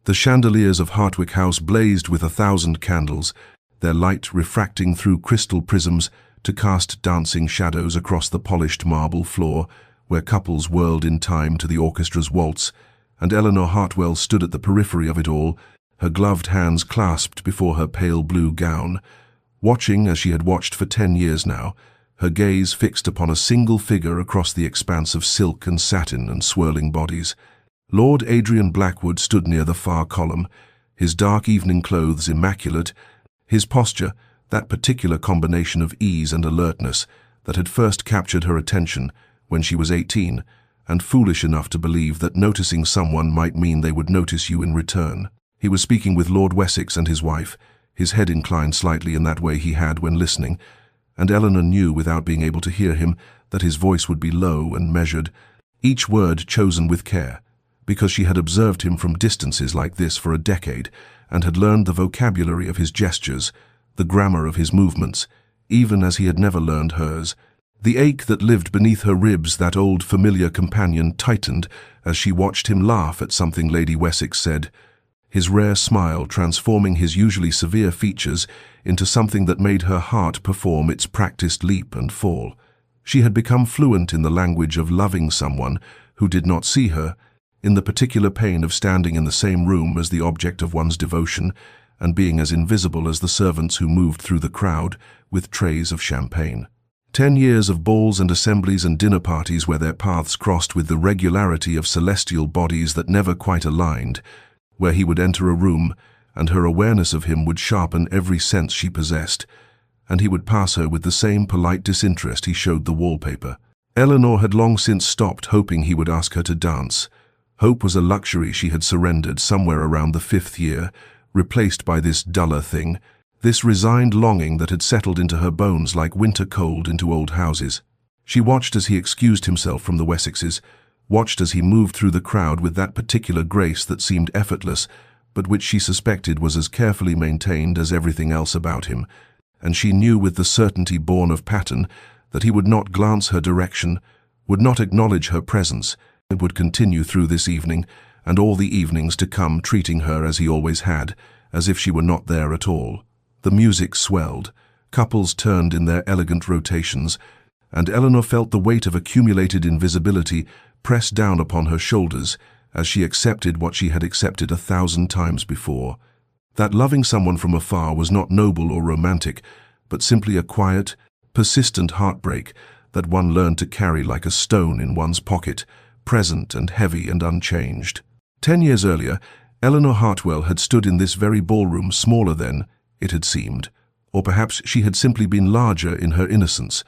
The chandeliers of Hartwick House blazed with 1,000 candles, their light refracting through crystal prisms to cast dancing shadows across the polished marble floor, where couples whirled in time to the orchestra's waltz, and Eleanor Hartwell stood at the periphery of it all, her gloved hands clasped before her pale blue gown, watching as she had watched for 10 years now, her gaze fixed upon a single figure across the expanse of silk and satin and swirling bodies. Lord Adrian Blackwood stood near the far column, his dark evening clothes immaculate, his posture, that particular combination of ease and alertness that had first captured her attention when she was 18, and foolish enough to believe that noticing someone might mean they would notice you in return. He was speaking with Lord Wessex and his wife, his head inclined slightly in that way he had when listening, and Eleanor knew without being able to hear him that his voice would be low and measured, each word chosen with care, because she had observed him from distances like this for a decade and had learned the vocabulary of his gestures, the grammar of his movements, even as he had never learned hers. The ache that lived beneath her ribs, that old familiar companion, tightened as she watched him laugh at something Lady Wessex said, his rare smile transforming his usually severe features into something that made her heart perform its practiced leap and fall. She had become fluent in the language of loving someone who did not see her, in the particular pain of standing in the same room as the object of one's devotion and being as invisible as the servants who moved through the crowd with trays of champagne. 10 years of balls and assemblies and dinner parties where their paths crossed with the regularity of celestial bodies that never quite aligned, where he would enter a room and her awareness of him would sharpen every sense she possessed, and he would pass her with the same polite disinterest he showed the wallpaper. Eleanor had long since stopped hoping he would ask her to dance. Hope was a luxury she had surrendered somewhere around the 5th year, replaced by this duller thing, this resigned longing that had settled into her bones like winter cold into old houses. She watched as he excused himself from the Wessexes, watched as he moved through the crowd with that particular grace that seemed effortless, but which she suspected was as carefully maintained as everything else about him, and she knew with the certainty born of pattern that he would not glance her direction, would not acknowledge her presence, and would continue through this evening and all the evenings to come, treating her as he always had, as if she were not there at all. The music swelled, couples turned in their elegant rotations, and Eleanor felt the weight of accumulated invisibility press down upon her shoulders as she accepted what she had accepted 1,000 times before. That loving someone from afar was not noble or romantic, but simply a quiet, persistent heartbreak that one learned to carry like a stone in one's pocket, present and heavy and unchanged. 10 years earlier, Eleanor Hartwell had stood in this very ballroom, smaller than it had seemed, or perhaps she had simply been larger in her innocence,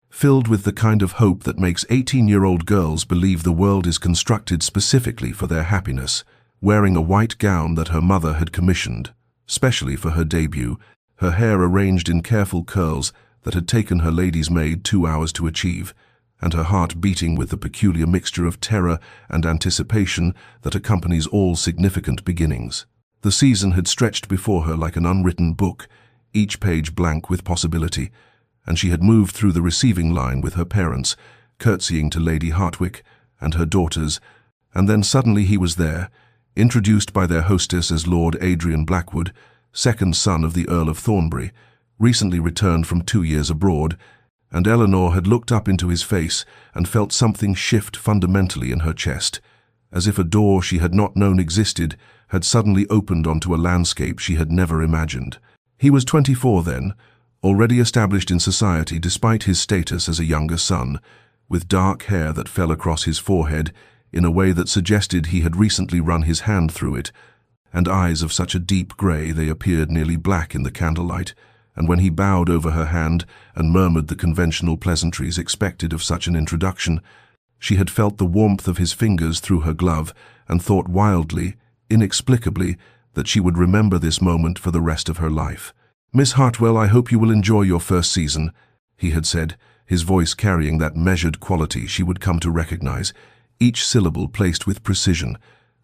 filled with the kind of hope that makes 18-year-old girls believe the world is constructed specifically for their happiness, wearing a white gown that her mother had commissioned, specially for her debut, her hair arranged in careful curls that had taken her lady's maid 2 hours to achieve, and her heart beating with the peculiar mixture of terror and anticipation that accompanies all significant beginnings. The season had stretched before her like an unwritten book, each page blank with possibility, and she had moved through the receiving line with her parents, curtsying to Lady Hartwick and her daughters, and then suddenly he was there, introduced by their hostess as Lord Adrian Blackwood, second son of the Earl of Thornbury, recently returned from 2 years abroad, and Eleanor had looked up into his face and felt something shift fundamentally in her chest, as if a door she had not known existed had suddenly opened onto a landscape she had never imagined. He was 24 then, already established in society despite his status as a younger son, with dark hair that fell across his forehead in a way that suggested he had recently run his hand through it, and eyes of such a deep grey they appeared nearly black in the candlelight, and when he bowed over her hand and murmured the conventional pleasantries expected of such an introduction, she had felt the warmth of his fingers through her glove and thought wildly, inexplicably, that she would remember this moment for the rest of her life. "Miss Hartwell, I hope you will enjoy your first season," he had said, his voice carrying that measured quality she would come to recognize, each syllable placed with precision,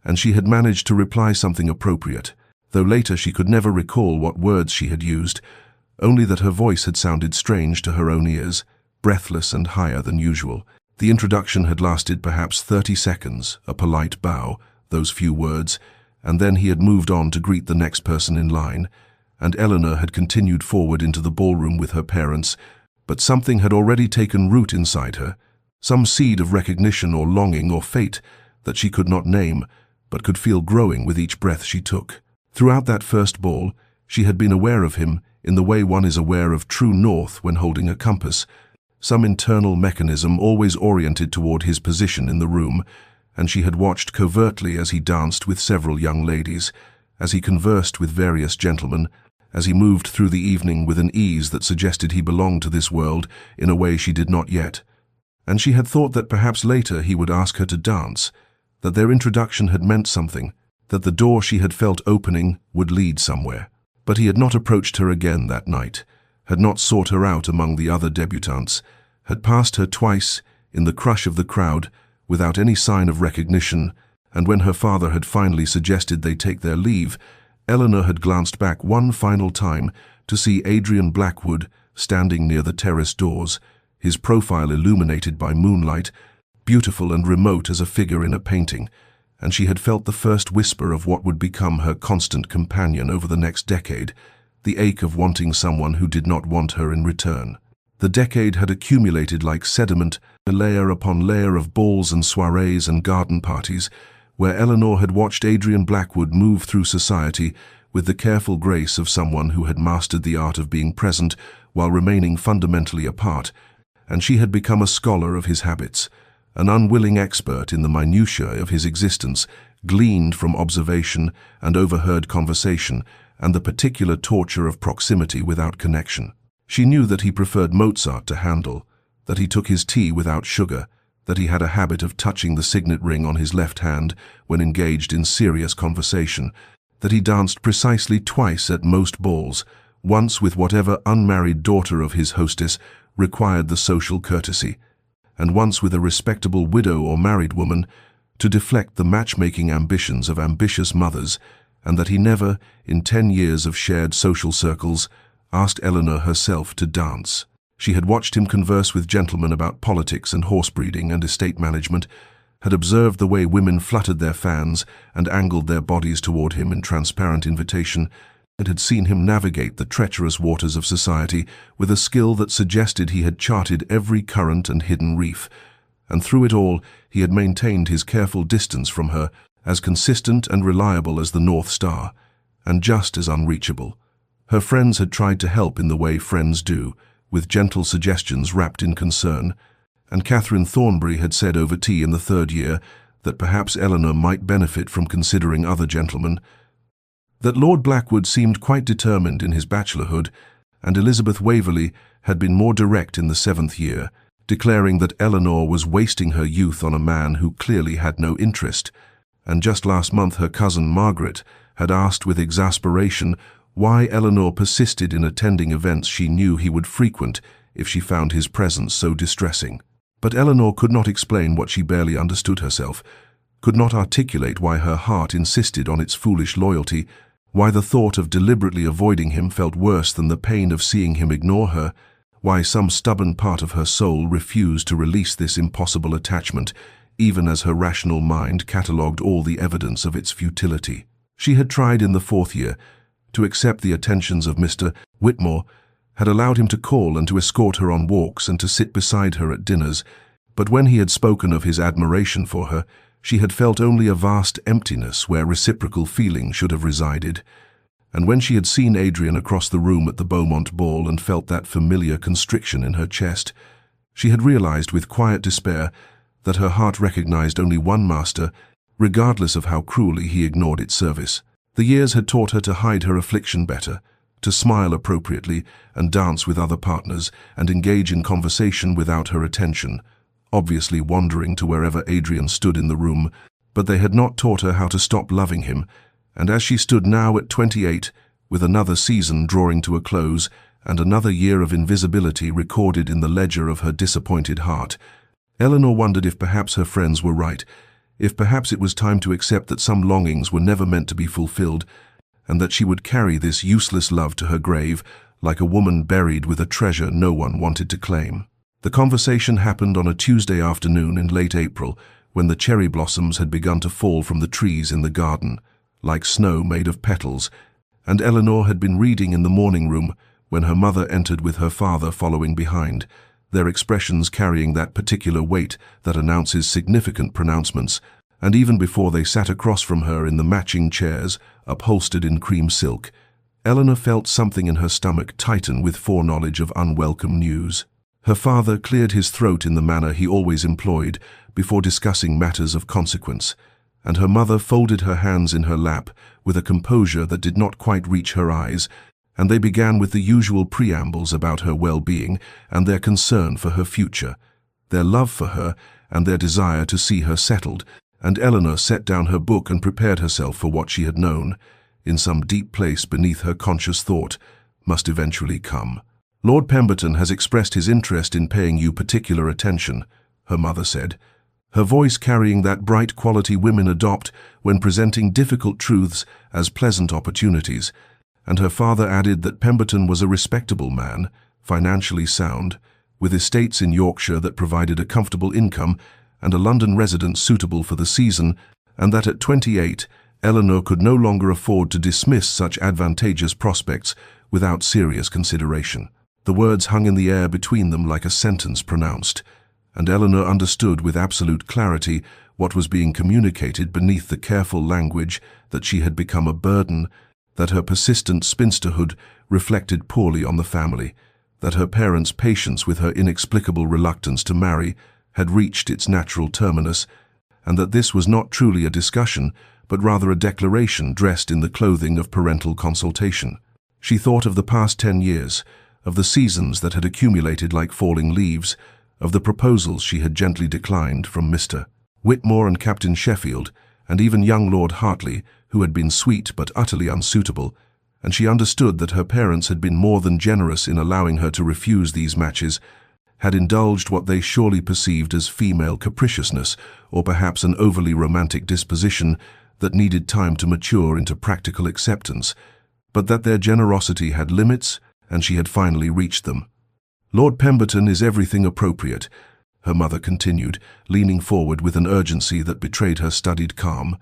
and she had managed to reply something appropriate, though later she could never recall what words she had used, only that her voice had sounded strange to her own ears, breathless and higher than usual. The introduction had lasted perhaps 30 seconds, a polite bow, those few words, and then he had moved on to greet the next person in line, and Eleanor had continued forward into the ballroom with her parents, but something had already taken root inside her, some seed of recognition or longing or fate that she could not name, but could feel growing with each breath she took. Throughout that first ball, she had been aware of him in the way one is aware of true north when holding a compass, some internal mechanism always oriented toward his position in the room, and she had watched covertly as he danced with several young ladies, as he conversed with various gentlemen, as he moved through the evening with an ease that suggested he belonged to this world in a way she did not yet. And she had thought that perhaps later he would ask her to dance, that their introduction had meant something, that the door she had felt opening would lead somewhere. But he had not approached her again that night, had not sought her out among the other debutantes, had passed her twice in the crush of the crowd without any sign of recognition, and when her father had finally suggested they take their leave, Eleanor had glanced back one final time to see Adrian Blackwood standing near the terrace doors, his profile illuminated by moonlight, beautiful and remote as a figure in a painting, and she had felt the first whisper of what would become her constant companion over the next decade, the ache of wanting someone who did not want her in return. The decade had accumulated like sediment, a layer upon layer of balls and soirees and garden parties, where Eleanor had watched Adrian Blackwood move through society with the careful grace of someone who had mastered the art of being present while remaining fundamentally apart, and she had become a scholar of his habits, an unwilling expert in the minutiae of his existence, gleaned from observation and overheard conversation and the particular torture of proximity without connection. She knew that he preferred Mozart to Handel, that he took his tea without sugar, that he had a habit of touching the signet ring on his left hand when engaged in serious conversation, that he danced precisely twice at most balls, once with whatever unmarried daughter of his hostess required the social courtesy, and once with a respectable widow or married woman to deflect the matchmaking ambitions of ambitious mothers, and that he never, in 10 years of shared social circles, asked Eleanor herself to dance. She had watched him converse with gentlemen about politics and horse breeding and estate management, had observed the way women fluttered their fans and angled their bodies toward him in transparent invitation, and had seen him navigate the treacherous waters of society with a skill that suggested he had charted every current and hidden reef, and through it all he had maintained his careful distance from her, as consistent and reliable as the North Star, and just as unreachable. Her friends had tried to help in the way friends do, with gentle suggestions wrapped in concern, and Catherine Thornbury had said over tea in the 3rd year that perhaps Eleanor might benefit from considering other gentlemen, that Lord Blackwood seemed quite determined in his bachelorhood, and Elizabeth Waverley had been more direct in the 7th year, declaring that Eleanor was wasting her youth on a man who clearly had no interest, and just last month her cousin Margaret had asked with exasperation why Eleanor persisted in attending events she knew he would frequent if she found his presence so distressing. But Eleanor could not explain what she barely understood herself, could not articulate why her heart insisted on its foolish loyalty, why the thought of deliberately avoiding him felt worse than the pain of seeing him ignore her, why some stubborn part of her soul refused to release this impossible attachment, even as her rational mind catalogued all the evidence of its futility. She had tried in the 4th year to accept the attentions of Mr. Whitmore, had allowed him to call and to escort her on walks and to sit beside her at dinners, but when he had spoken of his admiration for her, she had felt only a vast emptiness where reciprocal feeling should have resided. And when she had seen Adrian across the room at the Beaumont ball and felt that familiar constriction in her chest, she had realized with quiet despair that her heart recognized only one master, regardless of how cruelly he ignored its service. The years had taught her to hide her affliction better, to smile appropriately and dance with other partners and engage in conversation without her attention, obviously wandering to wherever Adrian stood in the room, but they had not taught her how to stop loving him, and as she stood now at 28, with another season drawing to a close and another year of invisibility recorded in the ledger of her disappointed heart, Eleanor wondered if perhaps her friends were right, if perhaps it was time to accept that some longings were never meant to be fulfilled, and that she would carry this useless love to her grave like a woman buried with a treasure no one wanted to claim. The conversation happened on a Tuesday afternoon in late April, when the cherry blossoms had begun to fall from the trees in the garden. like snow made of petals, and Eleanor had been reading in the morning room when her mother entered with her father following behind, their expressions carrying that particular weight that announces significant pronouncements, and even before they sat across from her in the matching chairs, upholstered in cream silk, Eleanor felt something in her stomach tighten with foreknowledge of unwelcome news. Her father cleared his throat in the manner he always employed before discussing matters of consequence, and her mother folded her hands in her lap with a composure that did not quite reach her eyes, and they began with the usual preambles about her well-being and their concern for her future, their love for her and their desire to see her settled, and Eleanor set down her book and prepared herself for what she had known, in some deep place beneath her conscious thought, must eventually come. "Lord Pemberton has expressed his interest in paying you particular attention," her mother said, her voice carrying that bright quality women adopt when presenting difficult truths as pleasant opportunities, and her father added that Pemberton was a respectable man, financially sound, with estates in Yorkshire that provided a comfortable income and a London residence suitable for the season, and that at 28, Eleanor could no longer afford to dismiss such advantageous prospects without serious consideration. The words hung in the air between them like a sentence pronounced, and Eleanor understood with absolute clarity what was being communicated beneath the careful language that she had become a burden, that her persistent spinsterhood reflected poorly on the family, that her parents' patience with her inexplicable reluctance to marry had reached its natural terminus, and that this was not truly a discussion, but rather a declaration dressed in the clothing of parental consultation. She thought of the past 10 years, of the seasons that had accumulated like falling leaves, of the proposals she had gently declined from Mr. Whitmore and Captain Sheffield, and even young Lord Hartley, who had been sweet but utterly unsuitable, and she understood that her parents had been more than generous in allowing her to refuse these matches, had indulged what they surely perceived as female capriciousness, or perhaps an overly romantic disposition that needed time to mature into practical acceptance, but that their generosity had limits, and she had finally reached them. "Lord Pemberton is everything appropriate," her mother continued, leaning forward with an urgency that betrayed her studied calm,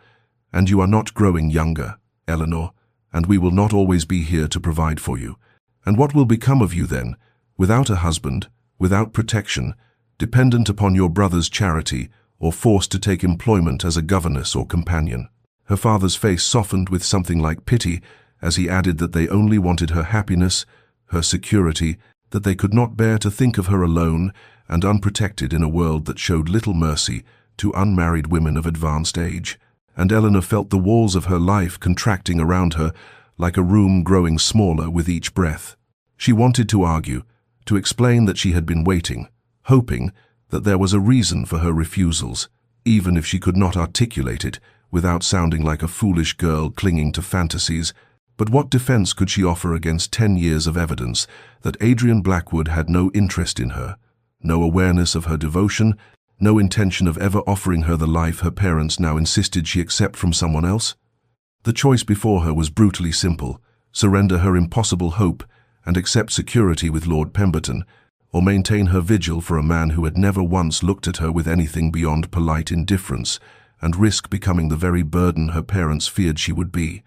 "and you are not growing younger, Eleanor, and we will not always be here to provide for you. And what will become of you then, without a husband, without protection, dependent upon your brother's charity, or forced to take employment as a governess or companion?" Her father's face softened with something like pity as he added that they only wanted her happiness, her security, that they could not bear to think of her alone and unprotected in a world that showed little mercy to unmarried women of advanced age. And Eleanor felt the walls of her life contracting around her like a room growing smaller with each breath. She wanted to argue, to explain that she had been waiting, hoping that there was a reason for her refusals, even if she could not articulate it without sounding like a foolish girl clinging to fantasies. But what defense could she offer against 10 years of evidence that Adrian Blackwood had no interest in her, no awareness of her devotion, no intention of ever offering her the life her parents now insisted she accept from someone else? The choice before her was brutally simple: surrender her impossible hope and accept security with Lord Pemberton, or maintain her vigil for a man who had never once looked at her with anything beyond polite indifference, and risk becoming the very burden her parents feared she would be.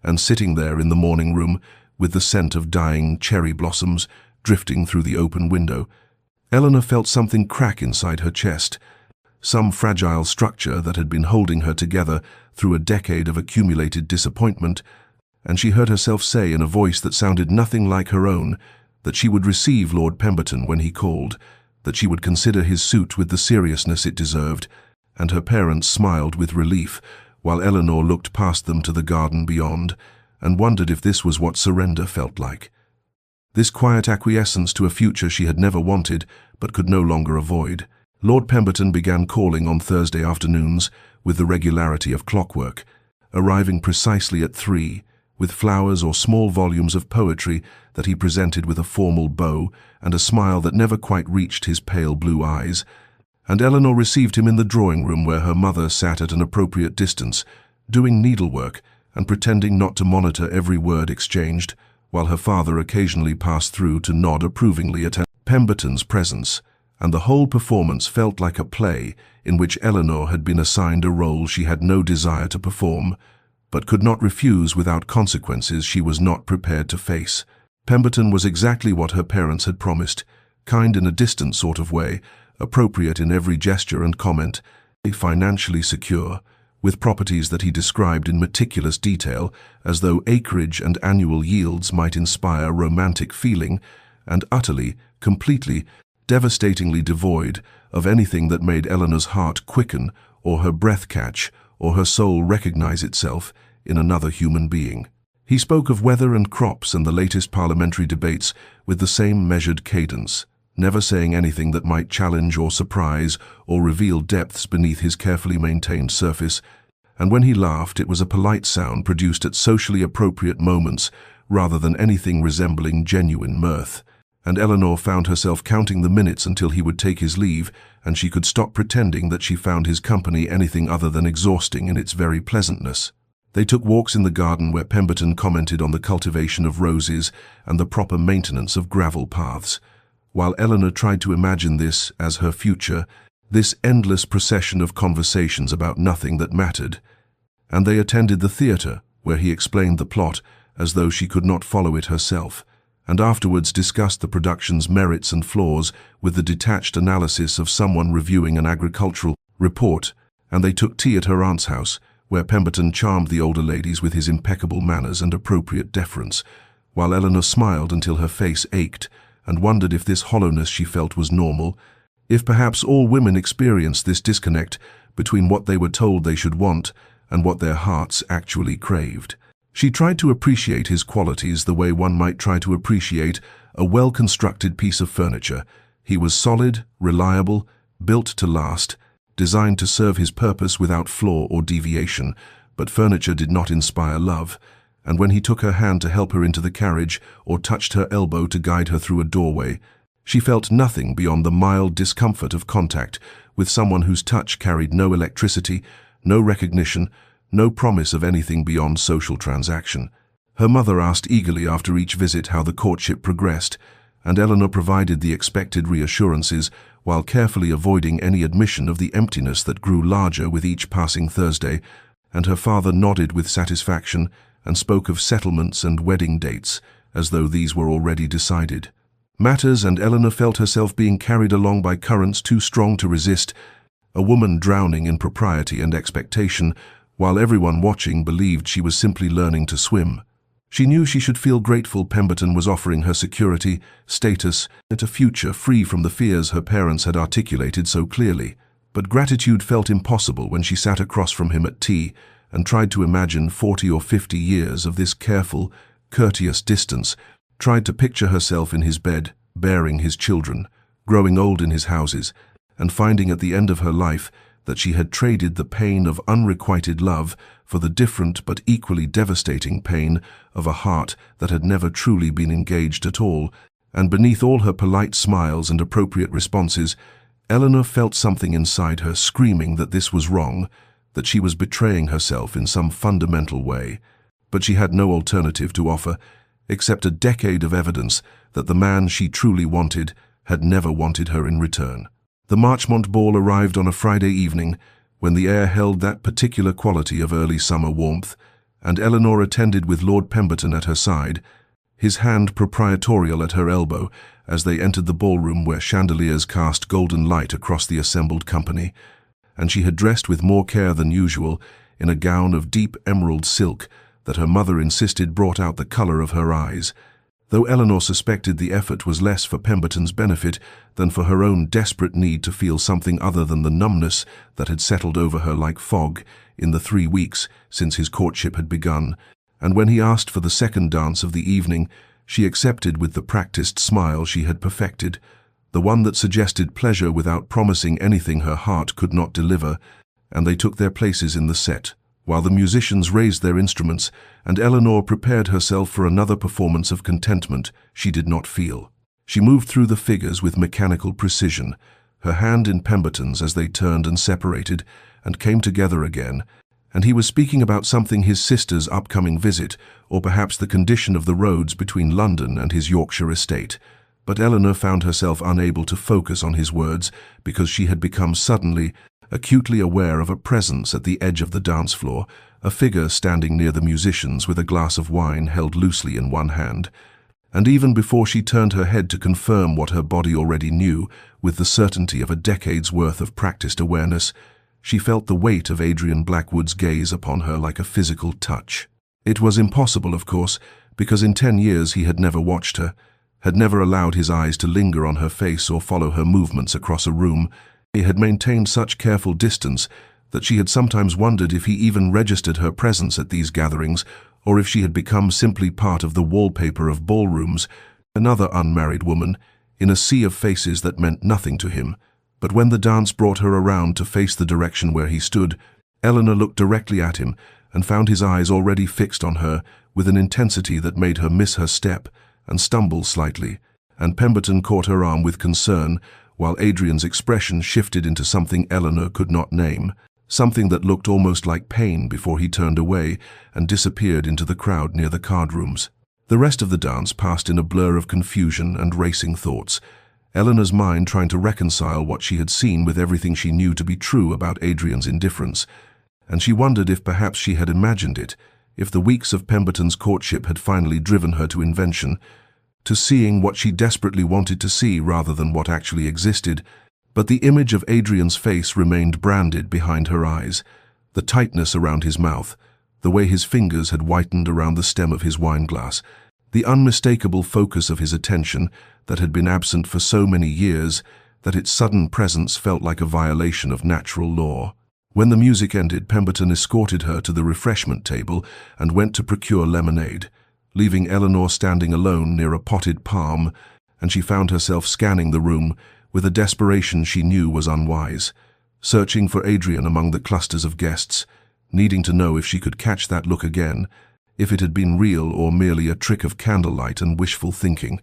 And sitting there in the morning room, with the scent of dying cherry blossoms drifting through the open window, Eleanor felt something crack inside her chest, some fragile structure that had been holding her together through a decade of accumulated disappointment, and she heard herself say in a voice that sounded nothing like her own that she would receive Lord Pemberton when he called, that she would consider his suit with the seriousness it deserved, and her parents smiled with relief, while Eleanor looked past them to the garden beyond and wondered if this was what surrender felt like. This quiet acquiescence to a future she had never wanted but could no longer avoid. Lord Pemberton began calling on Thursday afternoons with the regularity of clockwork, arriving precisely at 3, with flowers or small volumes of poetry that he presented with a formal bow and a smile that never quite reached his pale blue eyes, and Eleanor received him in the drawing-room where her mother sat at an appropriate distance, doing needlework and pretending not to monitor every word exchanged, while her father occasionally passed through to nod approvingly at Pemberton's presence, and the whole performance felt like a play in which Eleanor had been assigned a role she had no desire to perform, but could not refuse without consequences she was not prepared to face. Pemberton was exactly what her parents had promised, kind in a distant sort of way, appropriate in every gesture and comment, financially secure, with properties that he described in meticulous detail, as though acreage and annual yields might inspire romantic feeling, and utterly, completely, devastatingly devoid of anything that made Eleanor's heart quicken, or her breath catch, or her soul recognize itself in another human being. He spoke of weather and crops and the latest parliamentary debates with the same measured cadence, never saying anything that might challenge or surprise or reveal depths beneath his carefully maintained surface, and when he laughed it was a polite sound produced at socially appropriate moments rather than anything resembling genuine mirth. And Eleanor found herself counting the minutes until he would take his leave, and she could stop pretending that she found his company anything other than exhausting in its very pleasantness. They took walks in the garden where Pemberton commented on the cultivation of roses and the proper maintenance of gravel paths, while Eleanor tried to imagine this as her future, this endless procession of conversations about nothing that mattered. And they attended the theatre, where he explained the plot as though she could not follow it herself, and afterwards discussed the production's merits and flaws with the detached analysis of someone reviewing an agricultural report, and they took tea at her aunt's house, where Pemberton charmed the older ladies with his impeccable manners and appropriate deference, while Eleanor smiled until her face ached and wondered if this hollowness she felt was normal, if perhaps all women experienced this disconnect between what they were told they should want and what their hearts actually craved. She tried to appreciate his qualities the way one might try to appreciate a well-constructed piece of furniture. He was solid, reliable, built to last, designed to serve his purpose without flaw or deviation, but furniture did not inspire love, and when he took her hand to help her into the carriage or touched her elbow to guide her through a doorway, she felt nothing beyond the mild discomfort of contact with someone whose touch carried no electricity, no recognition, no promise of anything beyond social transaction. Her mother asked eagerly after each visit how the courtship progressed, and Eleanor provided the expected reassurances while carefully avoiding any admission of the emptiness that grew larger with each passing Thursday, and her father nodded with satisfaction and spoke of settlements and wedding dates as though these were already decided. Matters, and Eleanor felt herself being carried along by currents too strong to resist, a woman drowning in propriety and expectation, while everyone watching believed she was simply learning to swim. She knew she should feel grateful Pemberton was offering her security, status, and a future free from the fears her parents had articulated so clearly. But gratitude felt impossible when she sat across from him at tea and tried to imagine 40 or 50 years of this careful, courteous distance, tried to picture herself in his bed, bearing his children, growing old in his houses, and finding at the end of her life that she had traded the pain of unrequited love for the different but equally devastating pain of a heart that had never truly been engaged at all, and beneath all her polite smiles and appropriate responses, Eleanor felt something inside her screaming that this was wrong, that she was betraying herself in some fundamental way. But she had no alternative to offer, except a decade of evidence that the man she truly wanted had never wanted her in return. The Marchmont ball arrived on a Friday evening, when the air held that particular quality of early summer warmth, and Eleanor attended with Lord Pemberton at her side, his hand proprietorial at her elbow, as they entered the ballroom where chandeliers cast golden light across the assembled company, and she had dressed with more care than usual in a gown of deep emerald silk that her mother insisted brought out the color of her eyes, though Eleanor suspected the effort was less for Pemberton's benefit than for her own desperate need to feel something other than the numbness that had settled over her like fog in the 3 weeks since his courtship had begun, and when he asked for the second dance of the evening, she accepted with the practiced smile she had perfected, the one that suggested pleasure without promising anything her heart could not deliver, and they took their places in the set, while the musicians raised their instruments, and Eleanor prepared herself for another performance of contentment she did not feel. She moved through the figures with mechanical precision, her hand in Pemberton's as they turned and separated, and came together again, and he was speaking about something his sister's upcoming visit, or perhaps the condition of the roads between London and his Yorkshire estate. But Eleanor found herself unable to focus on his words because she had become suddenly acutely aware of a presence at the edge of the dance floor, a figure standing near the musicians with a glass of wine held loosely in one hand. And even before she turned her head to confirm what her body already knew, with the certainty of a decade's worth of practiced awareness, she felt the weight of Adrian Blackwood's gaze upon her like a physical touch. It was impossible, of course, because in 10 years he had never watched her, had never allowed his eyes to linger on her face or follow her movements across a room. He had maintained such careful distance that she had sometimes wondered if he even registered her presence at these gatherings, or if she had become simply part of the wallpaper of ballrooms, another unmarried woman, in a sea of faces that meant nothing to him. But when the dance brought her around to face the direction where he stood, Eleanor looked directly at him and found his eyes already fixed on her with an intensity that made her miss her step and stumble slightly, and Pemberton caught her arm with concern, while Adrian's expression shifted into something Eleanor could not name, something that looked almost like pain before he turned away and disappeared into the crowd near the card rooms. The rest of the dance passed in a blur of confusion and racing thoughts, Eleanor's mind trying to reconcile what she had seen with everything she knew to be true about Adrian's indifference, and she wondered if perhaps she had imagined it, if the weeks of Pemberton's courtship had finally driven her to invention, to seeing what she desperately wanted to see rather than what actually existed. But the image of Adrian's face remained branded behind her eyes, the tightness around his mouth, the way his fingers had whitened around the stem of his wineglass, the unmistakable focus of his attention that had been absent for so many years that its sudden presence felt like a violation of natural law. When the music ended, Pemberton escorted her to the refreshment table and went to procure lemonade, leaving Eleanor standing alone near a potted palm, and she found herself scanning the room with a desperation she knew was unwise, searching for Adrian among the clusters of guests, needing to know if she could catch that look again, if it had been real or merely a trick of candlelight and wishful thinking.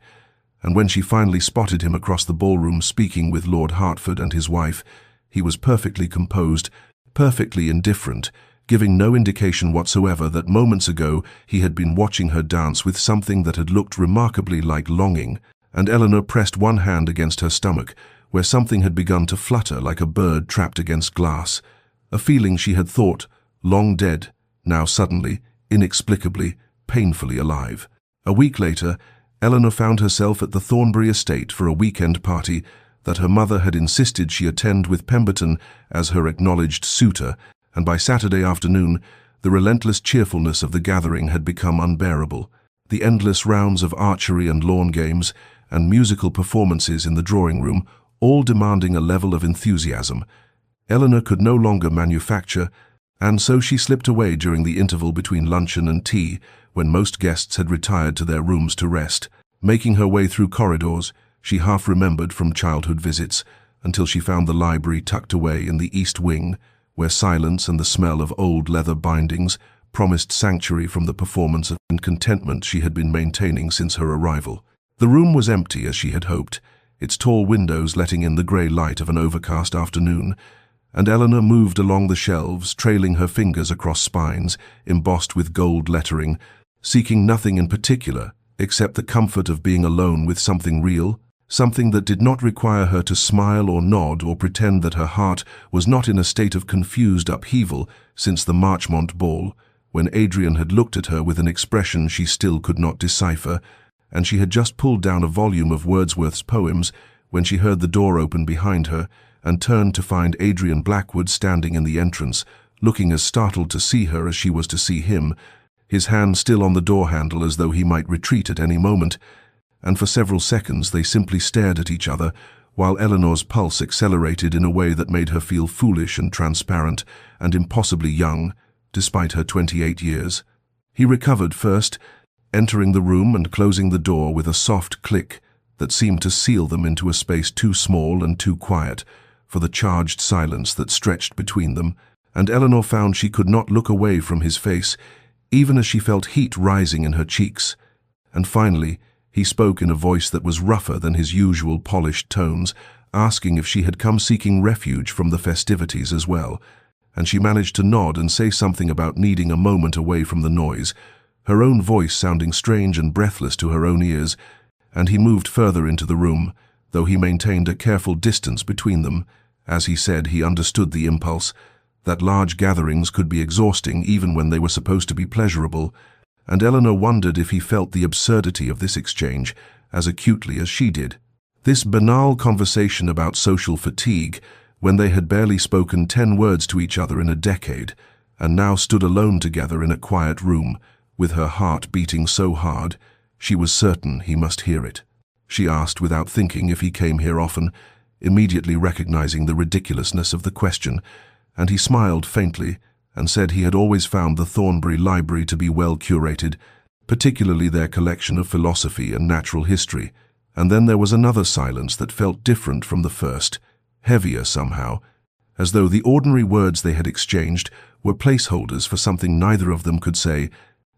And when she finally spotted him across the ballroom speaking with Lord Hertford and his wife, he was perfectly composed, perfectly indifferent, giving no indication whatsoever that moments ago he had been watching her dance with something that had looked remarkably like longing. And Eleanor pressed one hand against her stomach, where something had begun to flutter like a bird trapped against glass, a feeling she had thought long dead, now suddenly, inexplicably, painfully alive. A week later, Eleanor found herself at the Thornbury estate for a weekend party that her mother had insisted she attend with Pemberton as her acknowledged suitor, and by Saturday afternoon, the relentless cheerfulness of the gathering had become unbearable. The endless rounds of archery and lawn games, and musical performances in the drawing room, all demanding a level of enthusiasm, Eleanor could no longer manufacture, and so she slipped away during the interval between luncheon and tea, when most guests had retired to their rooms to rest. Making her way through corridors she half remembered from childhood visits, until she found the library tucked away in the east wing, where silence and the smell of old leather bindings promised sanctuary from the performance and contentment she had been maintaining since her arrival. The room was empty as she had hoped, its tall windows letting in the grey light of an overcast afternoon, and Eleanor moved along the shelves, trailing her fingers across spines embossed with gold lettering, seeking nothing in particular except the comfort of being alone with something real, something that did not require her to smile or nod or pretend that her heart was not in a state of confused upheaval since the Marchmont ball, when Adrian had looked at her with an expression she still could not decipher, and she had just pulled down a volume of Wordsworth's poems when she heard the door open behind her and turned to find Adrian Blackwood standing in the entrance, looking as startled to see her as she was to see him, his hand still on the door handle as though he might retreat at any moment, and for several seconds they simply stared at each other, while Eleanor's pulse accelerated in a way that made her feel foolish and transparent and impossibly young, despite her 28 years. He recovered first, entering the room and closing the door with a soft click that seemed to seal them into a space too small and too quiet for the charged silence that stretched between them, and Eleanor found she could not look away from his face, even as she felt heat rising in her cheeks. And finally, he spoke in a voice that was rougher than his usual polished tones, asking if she had come seeking refuge from the festivities as well, and she managed to nod and say something about needing a moment away from the noise, her own voice sounding strange and breathless to her own ears, and he moved further into the room, though he maintained a careful distance between them. As he said, he understood the impulse, that large gatherings could be exhausting even when they were supposed to be pleasurable, and Eleanor wondered if he felt the absurdity of this exchange as acutely as she did. This banal conversation about social fatigue, when they had barely spoken 10 words to each other in a decade, and now stood alone together in a quiet room, with her heart beating so hard, she was certain he must hear it. She asked without thinking if he came here often, immediately recognizing the ridiculousness of the question, and he smiled faintly and said he had always found the Thornbury Library to be well curated, particularly their collection of philosophy and natural history. And then there was another silence that felt different from the first, heavier somehow, as though the ordinary words they had exchanged were placeholders for something neither of them could say,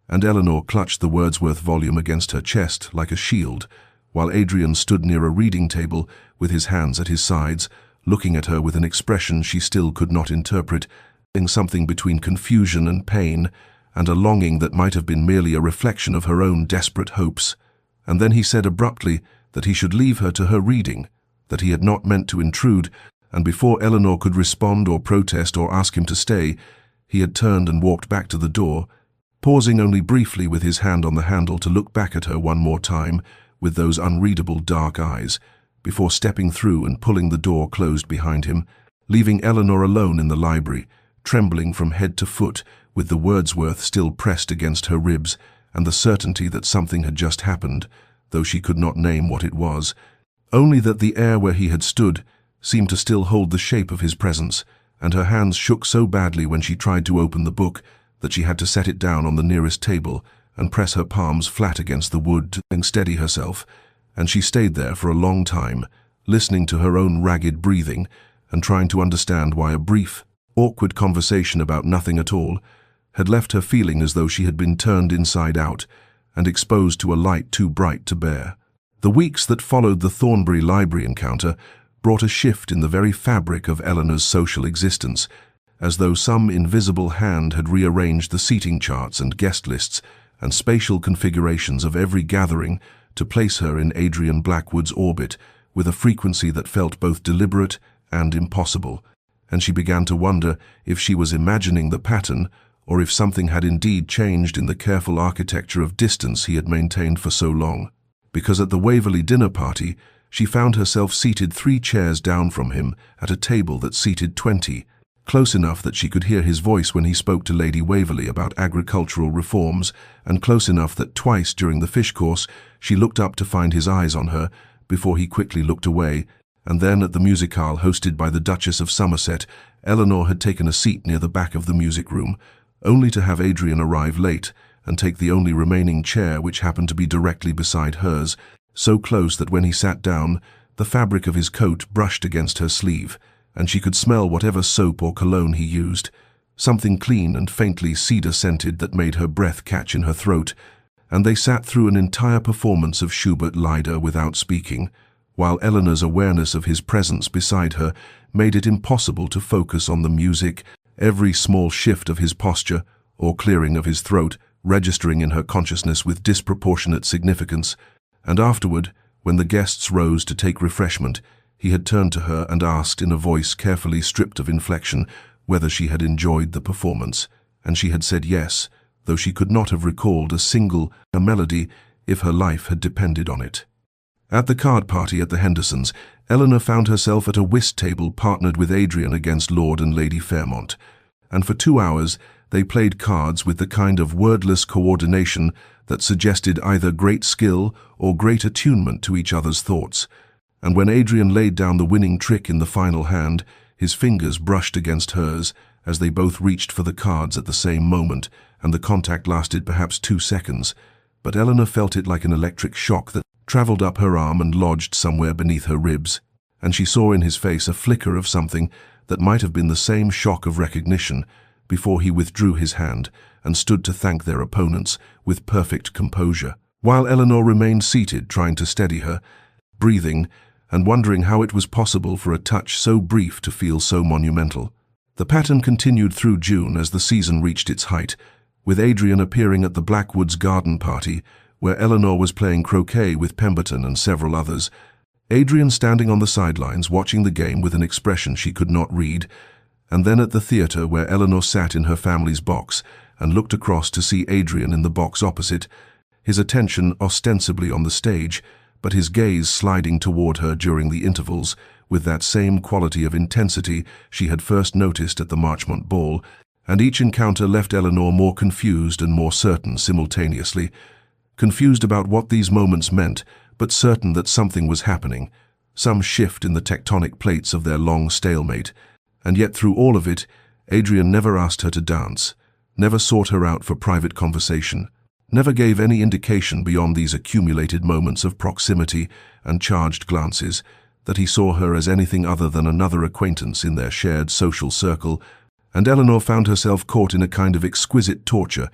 and Eleanor clutched the Wordsworth volume against her chest like a shield, while Adrian stood near a reading table with his hands at his sides, looking at her with an expression she still could not interpret, in something between confusion and pain, and a longing that might have been merely a reflection of her own desperate hopes. And then he said abruptly that he should leave her to her reading, that he had not meant to intrude, and before Eleanor could respond or protest or ask him to stay, he had turned and walked back to the door, pausing only briefly with his hand on the handle to look back at her one more time with those unreadable dark eyes, before stepping through and pulling the door closed behind him, leaving Eleanor alone in the library, trembling from head to foot, with the Wordsworth still pressed against her ribs, and the certainty that something had just happened, though she could not name what it was, only that the air where he had stood seemed to still hold the shape of his presence, and her hands shook so badly when she tried to open the book that she had to set it down on the nearest table and press her palms flat against the wood to steady herself, and she stayed there for a long time, listening to her own ragged breathing and trying to understand why a brief, awkward conversation about nothing at all had left her feeling as though she had been turned inside out and exposed to a light too bright to bear. The weeks that followed the Thornbury Library encounter brought a shift in the very fabric of Eleanor's social existence, as though some invisible hand had rearranged the seating charts and guest lists and spatial configurations of every gathering to place her in Adrian Blackwood's orbit with a frequency that felt both deliberate and impossible, and she began to wonder if she was imagining the pattern or if something had indeed changed in the careful architecture of distance he had maintained for so long. Because at the Waverley dinner party, she found herself seated 3 chairs down from him at a table that seated 20, close enough that she could hear his voice when he spoke to Lady Waverley about agricultural reforms, and close enough that twice during the fish course she looked up to find his eyes on her before he quickly looked away, and then at the musicale hosted by the Duchess of Somerset, Eleanor had taken a seat near the back of the music room, only to have Adrian arrive late and take the only remaining chair, which happened to be directly beside hers, so close that when he sat down, the fabric of his coat brushed against her sleeve, and she could smell whatever soap or cologne he used, something clean and faintly cedar-scented that made her breath catch in her throat, and they sat through an entire performance of Schubert Lieder without speaking, while Eleanor's awareness of his presence beside her made it impossible to focus on the music, every small shift of his posture or clearing of his throat registering in her consciousness with disproportionate significance. And afterward, when the guests rose to take refreshment, he had turned to her and asked in a voice carefully stripped of inflection whether she had enjoyed the performance, and she had said yes, though she could not have recalled a single melody if her life had depended on it. At the card party at the Hendersons, Eleanor found herself at a whist table partnered with Adrian against Lord and Lady Fairmont, and for 2 hours they played cards with the kind of wordless coordination that suggested either great skill or great attunement to each other's thoughts. And when Adrian laid down the winning trick in the final hand, his fingers brushed against hers as they both reached for the cards at the same moment, and the contact lasted perhaps 2 seconds, but Eleanor felt it like an electric shock that travelled up her arm and lodged somewhere beneath her ribs, and she saw in his face a flicker of something that might have been the same shock of recognition before he withdrew his hand and stood to thank their opponents with perfect composure, while Eleanor remained seated trying to steady her, breathing, and wondering how it was possible for a touch so brief to feel so monumental. The pattern continued through June as the season reached its height, with Adrian appearing at the Blackwoods garden party, where Eleanor was playing croquet with Pemberton and several others, Adrian standing on the sidelines watching the game with an expression she could not read, and then at the theatre where Eleanor sat in her family's box and looked across to see Adrian in the box opposite, his attention ostensibly on the stage, but his gaze sliding toward her during the intervals with that same quality of intensity she had first noticed at the Marchmont ball, and each encounter left Eleanor more confused and more certain simultaneously. Confused about what these moments meant, but certain that something was happening, some shift in the tectonic plates of their long stalemate. And yet through all of it, Adrian never asked her to dance, never sought her out for private conversation, never gave any indication beyond these accumulated moments of proximity and charged glances that he saw her as anything other than another acquaintance in their shared social circle, and Eleanor found herself caught in a kind of exquisite torture,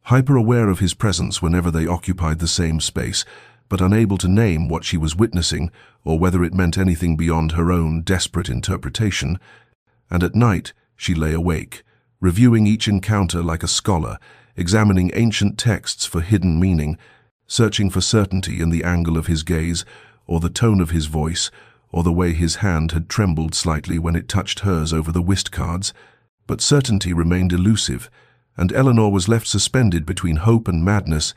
hyper-aware of his presence whenever they occupied the same space, but unable to name what she was witnessing or whether it meant anything beyond her own desperate interpretation. And at night she lay awake, reviewing each encounter like a scholar, examining ancient texts for hidden meaning, searching for certainty in the angle of his gaze, or the tone of his voice, or the way his hand had trembled slightly when it touched hers over the whist cards. But certainty remained elusive, and Eleanor was left suspended between hope and madness,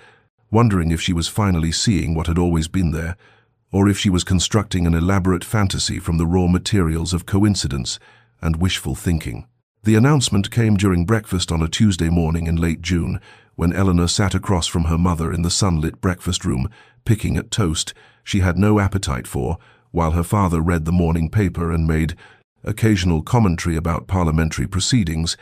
wondering if she was finally seeing what had always been there, or if she was constructing an elaborate fantasy from the raw materials of coincidence and wishful thinking. The announcement came during breakfast on a Tuesday morning in late June, when Eleanor sat across from her mother in the sunlit breakfast room, picking at toast she had no appetite for, while her father read the morning paper and made occasional commentary about parliamentary proceedings,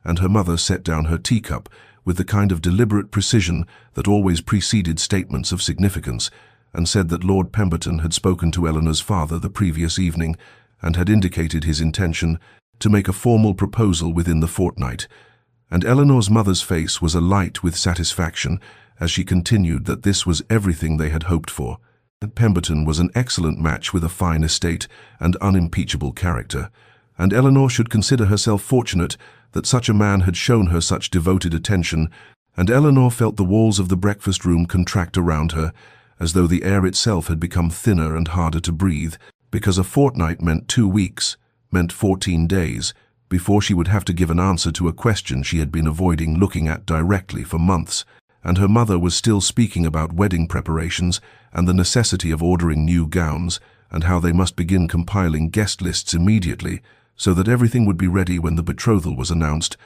and her mother set down her teacup with the kind of deliberate precision that always preceded statements of significance, and said that Lord Pemberton had spoken to Eleanor's father the previous evening and had indicated his intention to make a formal proposal within the fortnight, and Eleanor's mother's face was alight with satisfaction as she continued that this was everything they had hoped for. Pemberton was an excellent match with a fine estate and unimpeachable character, and Eleanor should consider herself fortunate that such a man had shown her such devoted attention, and Eleanor felt the walls of the breakfast room contract around her, as though the air itself had become thinner and harder to breathe, because a fortnight meant 2 weeks, meant 14 days, before she would have to give an answer to a question she had been avoiding looking at directly for months. And her mother was still speaking about wedding preparations and the necessity of ordering new gowns, and how they must begin compiling guest lists immediately so that everything would be ready when the betrothal was announced,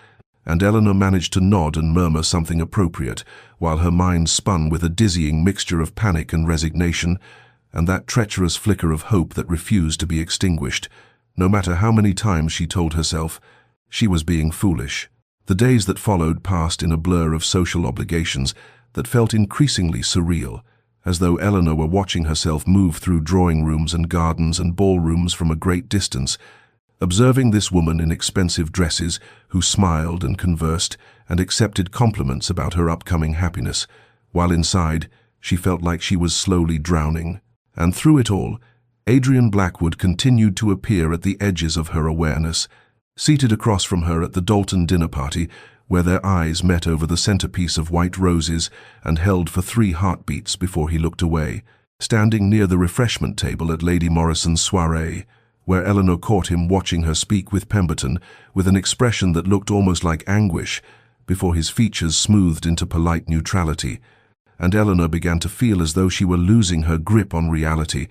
and Eleanor managed to nod and murmur something appropriate, while her mind spun with a dizzying mixture of panic and resignation, and that treacherous flicker of hope that refused to be extinguished, no matter how many times she told herself she was being foolish. The days that followed passed in a blur of social obligations that felt increasingly surreal, as though Eleanor were watching herself move through drawing rooms and gardens and ballrooms from a great distance, observing this woman in expensive dresses who smiled and conversed and accepted compliments about her upcoming happiness, while inside she felt like she was slowly drowning. And through it all, Adrian Blackwood continued to appear at the edges of her awareness, seated across from her at the Dalton dinner party, where their eyes met over the centerpiece of white roses and held for 3 heartbeats before he looked away, standing near the refreshment table at Lady Morrison's soirée, where Eleanor caught him watching her speak with Pemberton with an expression that looked almost like anguish before his features smoothed into polite neutrality, and Eleanor began to feel as though she were losing her grip on reality,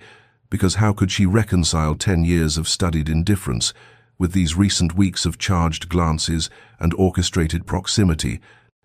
because how could she reconcile 10 years of studied indifference with these recent weeks of charged glances and orchestrated proximity?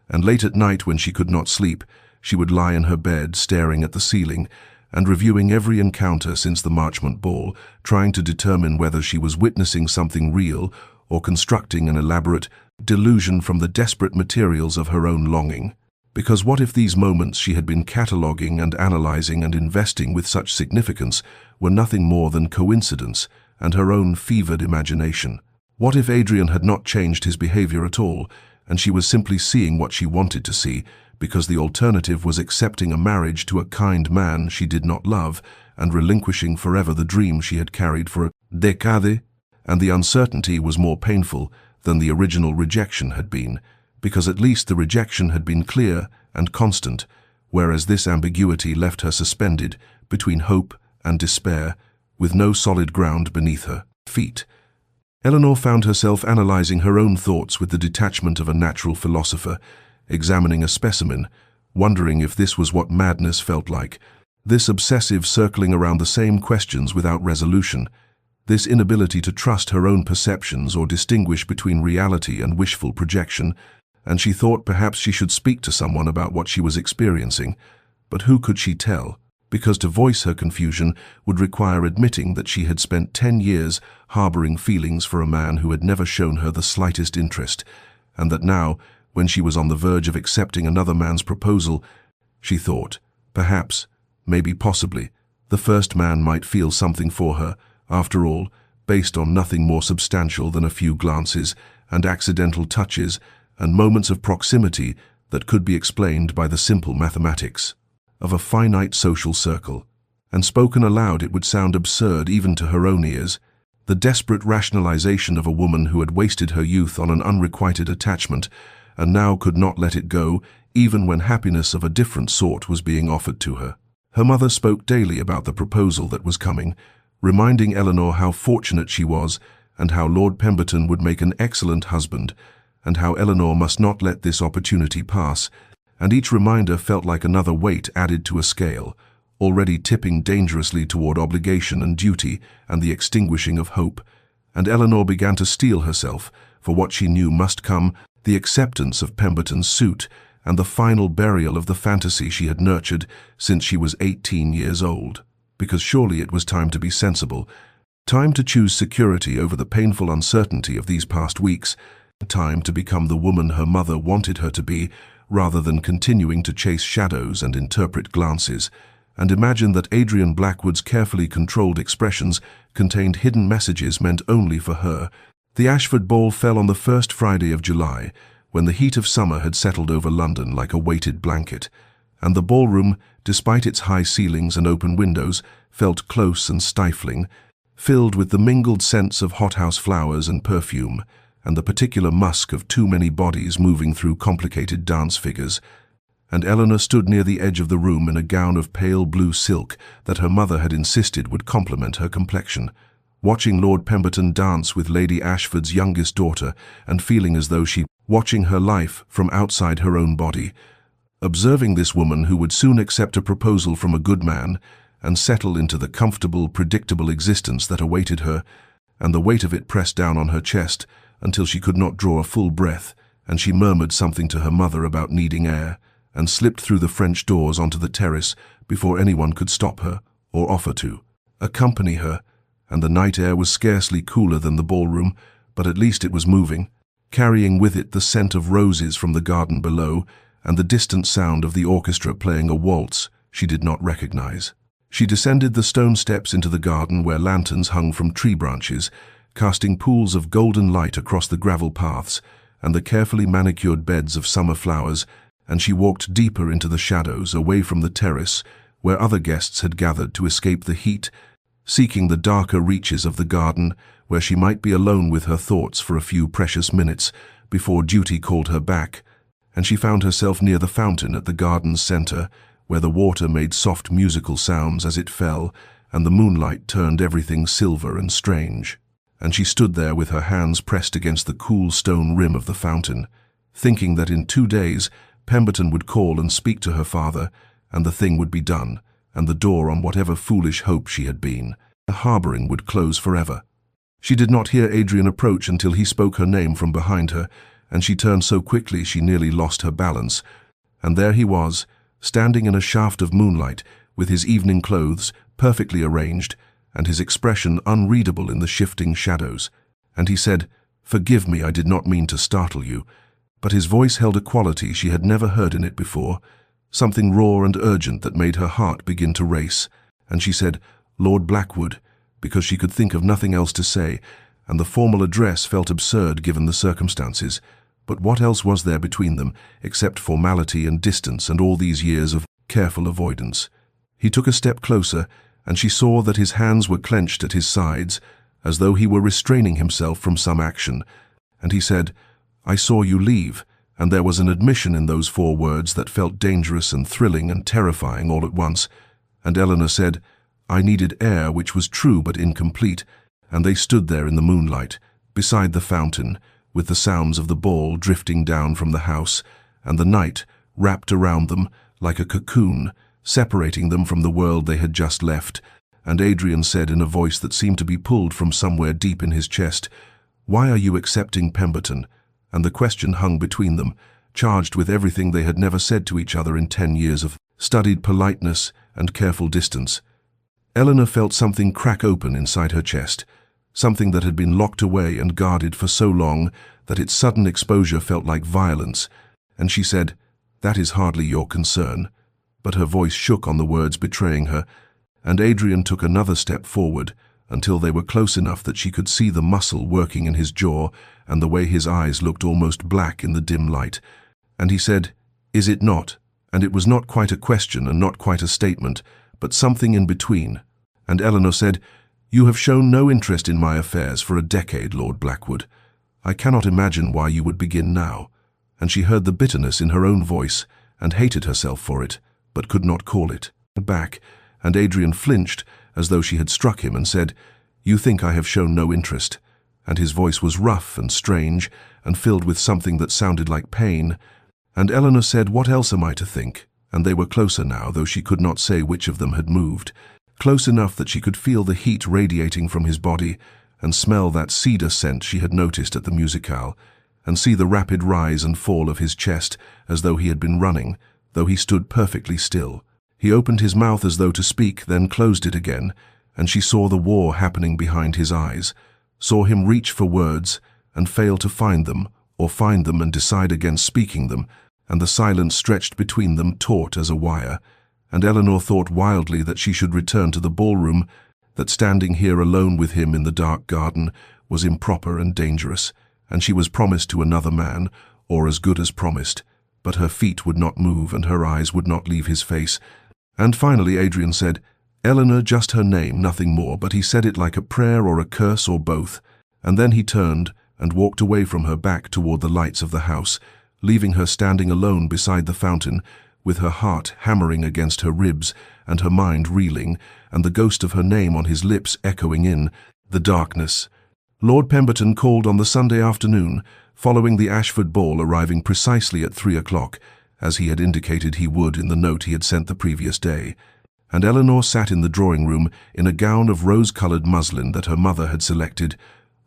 And late at night, when she could not sleep, she would lie in her bed staring at the ceiling and reviewing every encounter since the Marchmont ball, trying to determine whether she was witnessing something real or constructing an elaborate delusion from the desperate materials of her own longing. Because what if these moments she had been cataloguing and analyzing and investing with such significance were nothing more than coincidence and her own fevered imagination? What if Adrian had not changed his behavior at all, and she was simply seeing what she wanted to see, because the alternative was accepting a marriage to a kind man she did not love and relinquishing forever the dream she had carried for a decade? And the uncertainty was more painful than the original rejection had been, because at least the rejection had been clear and constant, whereas this ambiguity left her suspended between hope and despair, with no solid ground beneath her feet. Eleanor found herself analyzing her own thoughts with the detachment of a natural philosopher, examining a specimen, wondering if this was what madness felt like. This obsessive circling around the same questions without resolution. This inability to trust her own perceptions or distinguish between reality and wishful projection, and she thought perhaps she should speak to someone about what she was experiencing. But who could she tell? Because to voice her confusion would require admitting that she had spent 10 years harboring feelings for a man who had never shown her the slightest interest, and that now, when she was on the verge of accepting another man's proposal, she thought, perhaps, maybe possibly, the first man might feel something for her, after all, based on nothing more substantial than a few glances and accidental touches and moments of proximity that could be explained by the simple mathematics of a finite social circle. And spoken aloud it would sound absurd even to her own ears, the desperate rationalization of a woman who had wasted her youth on an unrequited attachment and now could not let it go even when happiness of a different sort was being offered to her. Her mother spoke daily about the proposal that was coming, reminding Eleanor how fortunate she was and how Lord Pemberton would make an excellent husband, and how Eleanor must not let this opportunity pass, and each reminder felt like another weight added to a scale, already tipping dangerously toward obligation and duty and the extinguishing of hope, and Eleanor began to steel herself for what she knew must come, the acceptance of Pemberton's suit and the final burial of the fantasy she had nurtured since she was 18 years old. Because surely it was time to be sensible, time to choose security over the painful uncertainty of these past weeks, time to become the woman her mother wanted her to be, rather than continuing to chase shadows and interpret glances, and imagine that Adrian Blackwood's carefully controlled expressions contained hidden messages meant only for her. The Ashford ball fell on the first Friday of July, when the heat of summer had settled over London like a weighted blanket, and the ballroom, despite its high ceilings and open windows, felt close and stifling, filled with the mingled scents of hothouse flowers and perfume, and the particular musk of too many bodies moving through complicated dance figures. And Eleanor stood near the edge of the room in a gown of pale blue silk that her mother had insisted would complement her complexion, watching Lord Pemberton dance with Lady Ashford's youngest daughter and feeling as though she watching her life from outside her own body, observing this woman who would soon accept a proposal from a good man and settle into the comfortable, predictable existence that awaited her, and the weight of it pressed down on her chest until she could not draw a full breath, and she murmured something to her mother about needing air, and slipped through the French doors onto the terrace before anyone could stop her or offer to accompany her, and the night air was scarcely cooler than the ballroom, but at least it was moving, carrying with it the scent of roses from the garden below and the distant sound of the orchestra playing a waltz she did not recognize. She descended the stone steps into the garden where lanterns hung from tree branches, casting pools of golden light across the gravel paths and the carefully manicured beds of summer flowers, and she walked deeper into the shadows away from the terrace where other guests had gathered to escape the heat, seeking the darker reaches of the garden where she might be alone with her thoughts for a few precious minutes before duty called her back, and she found herself near the fountain at the garden's center, where the water made soft musical sounds as it fell, and the moonlight turned everything silver and strange. And she stood there with her hands pressed against the cool stone rim of the fountain, thinking that in 2 days Pemberton would call and speak to her father, and the thing would be done, and the door on whatever foolish hope she had been, harboring, would close forever. She did not hear Adrian approach until he spoke her name from behind her, and she turned so quickly she nearly lost her balance. And there he was, standing in a shaft of moonlight, with his evening clothes perfectly arranged, and his expression unreadable in the shifting shadows. And he said, "Forgive me, I did not mean to startle you." But his voice held a quality she had never heard in it before, something raw and urgent that made her heart begin to race. And she said, "Lord Blackwood," because she could think of nothing else to say, and the formal address felt absurd given the circumstances. But what else was there between them, except formality and distance and all these years of careful avoidance? He took a step closer, and she saw that his hands were clenched at his sides, as though he were restraining himself from some action. And he said, "I saw you leave," and there was an admission in those 4 words that felt dangerous and thrilling and terrifying all at once. And Eleanor said, "I needed air," which was true but incomplete, and they stood there in the moonlight, beside the fountain, with the sounds of the ball drifting down from the house, and the night wrapped around them like a cocoon, separating them from the world they had just left. And Adrian said in a voice that seemed to be pulled from somewhere deep in his chest, "Why are you accepting Pemberton?" And the question hung between them, charged with everything they had never said to each other in 10 years of studied politeness and careful distance. Eleanor felt something crack open inside her chest, something that had been locked away and guarded for so long that its sudden exposure felt like violence, and she said, "That is hardly your concern." But her voice shook on the words betraying her, and Adrian took another step forward until they were close enough that she could see the muscle working in his jaw and the way his eyes looked almost black in the dim light. And he said, "Is it not?" And it was not quite a question and not quite a statement, but something in between. And Eleanor said, "You have shown no interest in my affairs for a decade, Lord Blackwood. I cannot imagine why you would begin now." And she heard the bitterness in her own voice and hated herself for it, but could not call it back. And Adrian flinched as though she had struck him and said, "You think I have shown no interest?" And his voice was rough and strange and filled with something that sounded like pain. And Eleanor said, "What else am I to think?" And they were closer now, though she could not say which of them had moved. Close enough that she could feel the heat radiating from his body and smell that cedar scent she had noticed at the musicale, and see the rapid rise and fall of his chest as though he had been running, though he stood perfectly still. He opened his mouth as though to speak, then closed it again, and she saw the war happening behind his eyes, saw him reach for words and fail to find them, or find them and decide against speaking them, and the silence stretched between them taut as a wire. And Eleanor thought wildly that she should return to the ballroom, that standing here alone with him in the dark garden was improper and dangerous, and she was promised to another man, or as good as promised, but her feet would not move and her eyes would not leave his face. And finally Adrian said, "Eleanor, just her name, nothing more," but he said it like a prayer or a curse or both, and then he turned and walked away from her back toward the lights of the house, leaving her standing alone beside the fountain, with her heart hammering against her ribs and her mind reeling, and the ghost of her name on his lips echoing in the darkness. Lord Pemberton called on the Sunday afternoon, following the Ashford ball, arriving precisely at 3 o'clock, as he had indicated he would in the note he had sent the previous day. And Eleanor sat in the drawing-room in a gown of rose-coloured muslin that her mother had selected,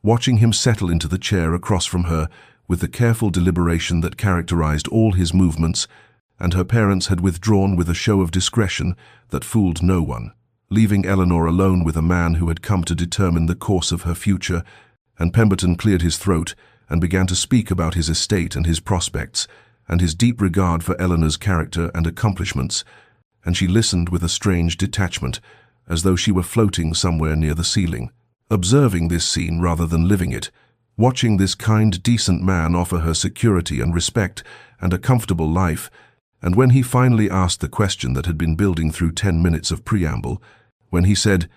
watching him settle into the chair across from her with the careful deliberation that characterized all his movements, and her parents had withdrawn with a show of discretion that fooled no one, leaving Eleanor alone with a man who had come to determine the course of her future. And Pemberton cleared his throat and began to speak about his estate and his prospects, and his deep regard for Eleanor's character and accomplishments, and she listened with a strange detachment, as though she were floating somewhere near the ceiling, observing this scene rather than living it, watching this kind, decent man offer her security and respect and a comfortable life. And when he finally asked the question that had been building through 10 minutes of preamble, when he said,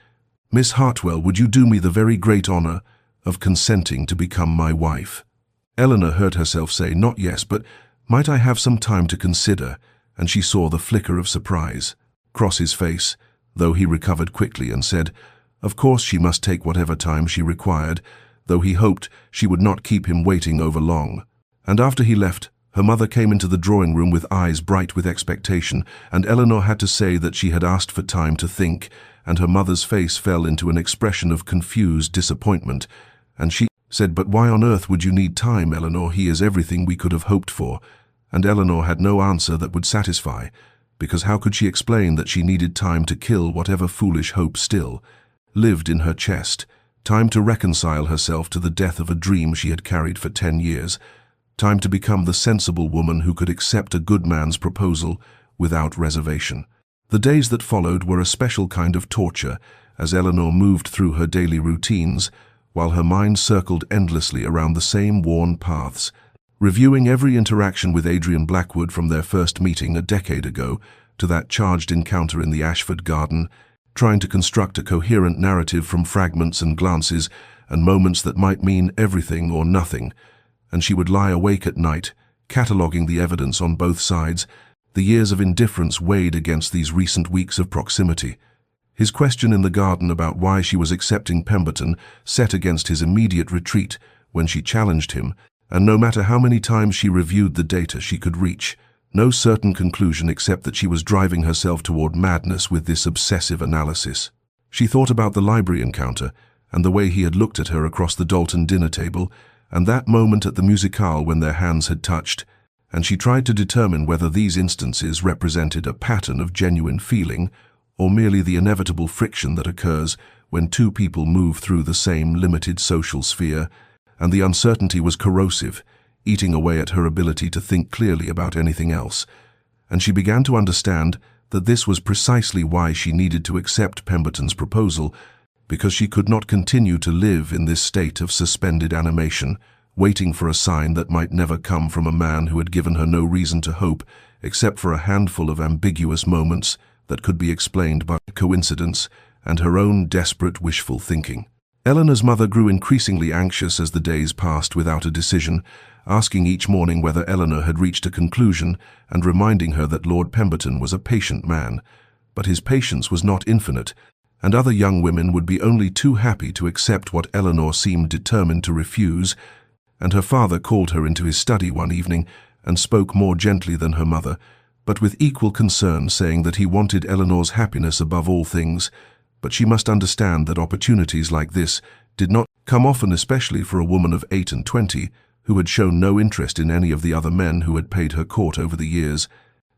"Miss Hartwell, would you do me the very great honor of consenting to become my wife?" Eleanor heard herself say, "Not yes, but might I have some time to consider?" And she saw the flicker of surprise cross his face, though he recovered quickly and said, of course she must take whatever time she required, though he hoped she would not keep him waiting over long. And after he left, her mother came into the drawing-room with eyes bright with expectation, and Eleanor had to say that she had asked for time to think, and her mother's face fell into an expression of confused disappointment, and she said, "But why on earth would you need time, Eleanor? He is everything we could have hoped for." And Eleanor had no answer that would satisfy, because how could she explain that she needed time to kill whatever foolish hope still lived in her chest, time to reconcile herself to the death of a dream she had carried for 10 years, time to become the sensible woman who could accept a good man's proposal without reservation. The days that followed were a special kind of torture as Eleanor moved through her daily routines, while her mind circled endlessly around the same worn paths, reviewing every interaction with Adrian Blackwood from their first meeting a decade ago to that charged encounter in the Ashford garden, trying to construct a coherent narrative from fragments and glances and moments that might mean everything or nothing. And she would lie awake at night, cataloguing the evidence on both sides. The years of indifference weighed against these recent weeks of proximity. His question in the garden about why she was accepting Pemberton, set against his immediate retreat, when she challenged him, and no matter how many times she reviewed the data, she could reach no certain conclusion except that she was driving herself toward madness with this obsessive analysis. She thought about the library encounter, and the way he had looked at her across the Dalton dinner table, and that moment at the musicale when their hands had touched, and she tried to determine whether these instances represented a pattern of genuine feeling or merely the inevitable friction that occurs when two people move through the same limited social sphere, and the uncertainty was corrosive, eating away at her ability to think clearly about anything else. And she began to understand that this was precisely why she needed to accept Pemberton's proposal, because she could not continue to live in this state of suspended animation, waiting for a sign that might never come from a man who had given her no reason to hope except for a handful of ambiguous moments that could be explained by coincidence and her own desperate wishful thinking. Eleanor's mother grew increasingly anxious as the days passed without a decision, asking each morning whether Eleanor had reached a conclusion and reminding her that Lord Pemberton was a patient man. But his patience was not infinite, and other young women would be only too happy to accept what Eleanor seemed determined to refuse, and her father called her into his study one evening and spoke more gently than her mother, but with equal concern, saying that he wanted Eleanor's happiness above all things, but she must understand that opportunities like this did not come often, especially for a woman of 28 who had shown no interest in any of the other men who had paid her court over the years.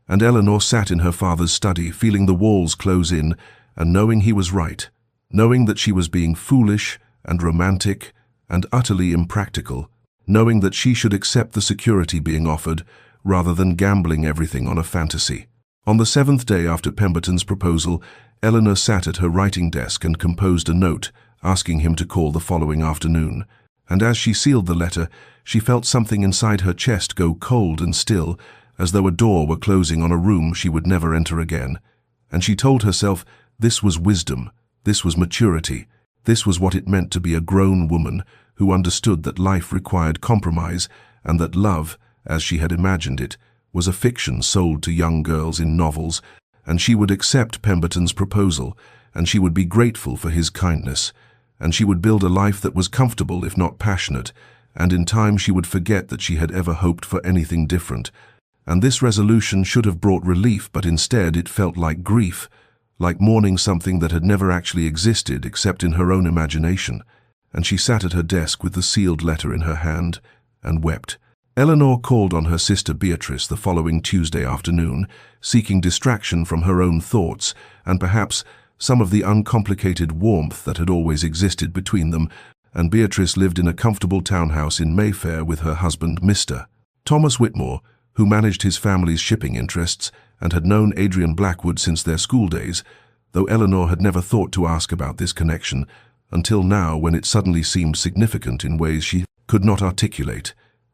And Eleanor sat in her father's study, feeling the walls close in, and knowing he was right, knowing that she was being foolish and romantic and utterly impractical, knowing that she should accept the security being offered rather than gambling everything on a fantasy. On the 7th day after Pemberton's proposal, Eleanor sat at her writing desk and composed a note asking him to call the following afternoon. And as she sealed the letter, she felt something inside her chest go cold and still, as though a door were closing on a room she would never enter again. And she told herself this was wisdom, this was maturity, this was what it meant to be a grown woman who understood that life required compromise and that love, as she had imagined it, was a fiction sold to young girls in novels, and she would accept Pemberton's proposal, and she would be grateful for his kindness, and she would build a life that was comfortable if not passionate, and in time she would forget that she had ever hoped for anything different. And this resolution should have brought relief, but instead it felt like grief, like mourning something that had never actually existed except in her own imagination. And she sat at her desk with the sealed letter in her hand and wept. Eleanor called on her sister Beatrice the following Tuesday afternoon, seeking distraction from her own thoughts and perhaps some of the uncomplicated warmth that had always existed between them, and Beatrice lived in a comfortable townhouse in Mayfair with her husband, Mr. Thomas Whitmore, who managed his family's shipping interests and had known Adrian Blackwood since their school days, though Eleanor had never thought to ask about this connection, until now when it suddenly seemed significant in ways she could not articulate.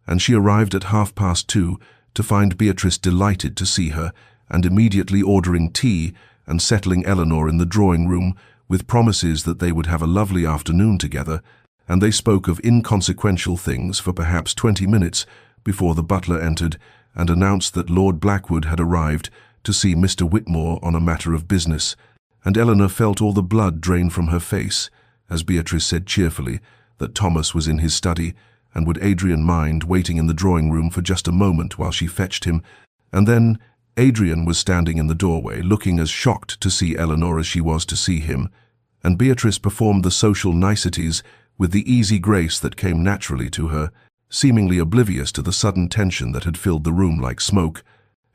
And she arrived at 2:30 to find Beatrice delighted to see her, and immediately ordering tea and settling Eleanor in the drawing room with promises that they would have a lovely afternoon together, and they spoke of inconsequential things for perhaps 20 minutes before the butler entered and announced that Lord Blackwood had arrived to see Mr. Whitmore on a matter of business, and Eleanor felt all the blood drain from her face as Beatrice said cheerfully that Thomas was in his study, and would Adrian mind waiting in the drawing room for just a moment while she fetched him. And then Adrian was standing in the doorway, looking as shocked to see Eleanor as she was to see him, and Beatrice performed the social niceties with the easy grace that came naturally to her, seemingly oblivious to the sudden tension that had filled the room like smoke,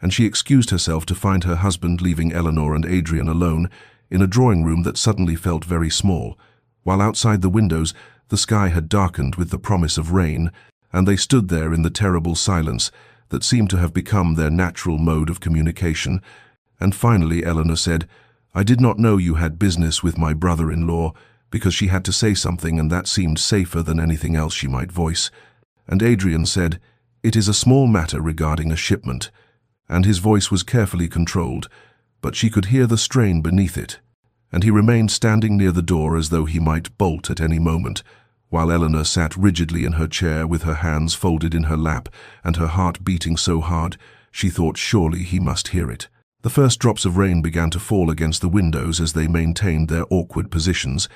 and she excused herself to find her husband leaving Eleanor and Adrian alone in a drawing room that suddenly felt very small, while outside the windows the sky had darkened with the promise of rain, and they stood there in the terrible silence that seemed to have become their natural mode of communication. And finally Eleanor said, "I did not know you had business with my brother-in-law," because she had to say something, and that seemed safer than anything else she might voice. And Adrian said, "It is a small matter regarding a shipment," and his voice was carefully controlled, but she could hear the strain beneath it, and he remained standing near the door as though he might bolt at any moment, while Eleanor sat rigidly in her chair with her hands folded in her lap and her heart beating so hard she thought surely he must hear it. The first drops of rain began to fall against the windows as they maintained their awkward positions,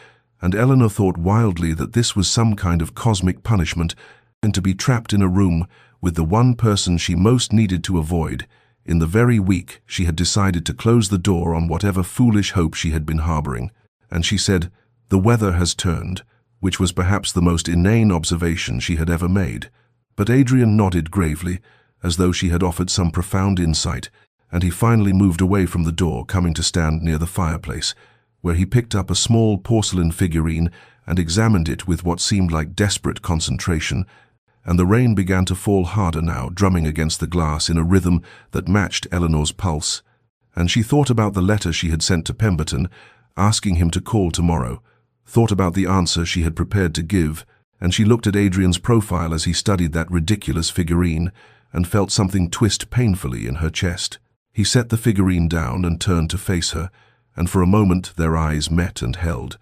and Eleanor thought wildly that this was some kind of cosmic punishment, and to be trapped in a room with the one person she most needed to avoid, in the very week she had decided to close the door on whatever foolish hope she had been harboring. And she said, "The weather has turned," which was perhaps the most inane observation she had ever made. But Adrian nodded gravely, as though she had offered some profound insight, and he finally moved away from the door, coming to stand near the fireplace, where he picked up a small porcelain figurine and examined it with what seemed like desperate concentration. And the rain began to fall harder now, drumming against the glass in a rhythm that matched Eleanor's pulse. And she thought about the letter she had sent to Pemberton, asking him to call tomorrow, thought about the answer she had prepared to give, and she looked at Adrian's profile as he studied that ridiculous figurine, and felt something twist painfully in her chest. He set the figurine down and turned to face her, and for a moment their eyes met and held,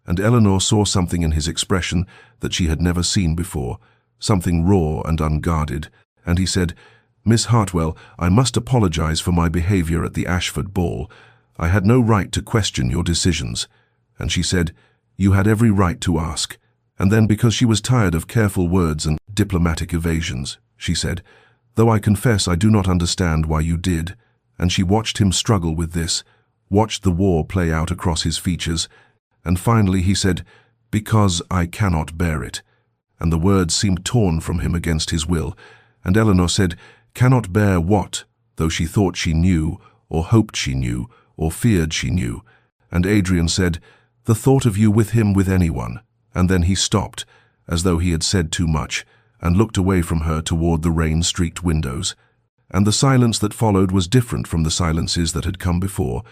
and Eleanor saw something in his expression that she had never seen before, something raw and unguarded, and he said, "Miss Hartwell, I must apologize for my behavior at the Ashford ball. I had no right to question your decisions." And she said, "You had every right to ask." And then, because she was tired of careful words and diplomatic evasions, she said, "Though I confess I do not understand why you did." And she watched him struggle with this, watched the war play out across his features, and finally he said, "Because I cannot bear it." And the words seemed torn from him against his will, and Eleanor said, "Cannot bear what?" though she thought she knew, or hoped she knew, or feared she knew. And Adrian said, "The thought of you with him, with anyone." And then he stopped, as though he had said too much, and looked away from her toward the rain-streaked windows. And the silence that followed was different from the silences that had come before,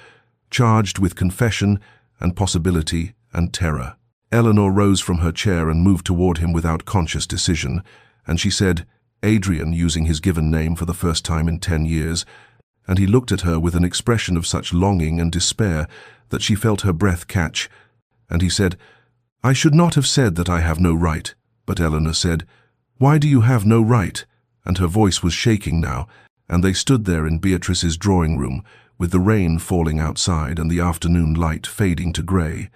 charged with confession and possibility and terror. Eleanor rose from her chair and moved toward him without conscious decision, and she said, "Adrian," using his given name for the first time in 10 years, and he looked at her with an expression of such longing and despair that she felt her breath catch, and he said, "I should not have said that I have no right." But Eleanor said, "Why do you have no right?" And her voice was shaking now, and they stood there in Beatrice's drawing room, with the rain falling outside and the afternoon light fading to grey.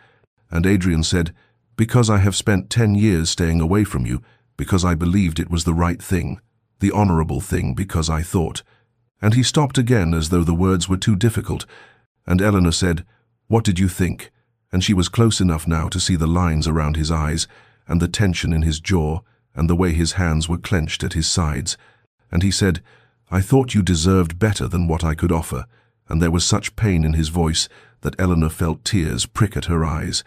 And Adrian said, "Because I have spent 10 years staying away from you, because I believed it was the right thing, the honourable thing, because I thought." And he stopped again as though the words were too difficult, and Eleanor said, "What did you think?" And she was close enough now to see the lines around his eyes, and the tension in his jaw, and the way his hands were clenched at his sides. And he said, "I thought you deserved better than what I could offer." And there was such pain in his voice that Eleanor felt tears prick at her eyes.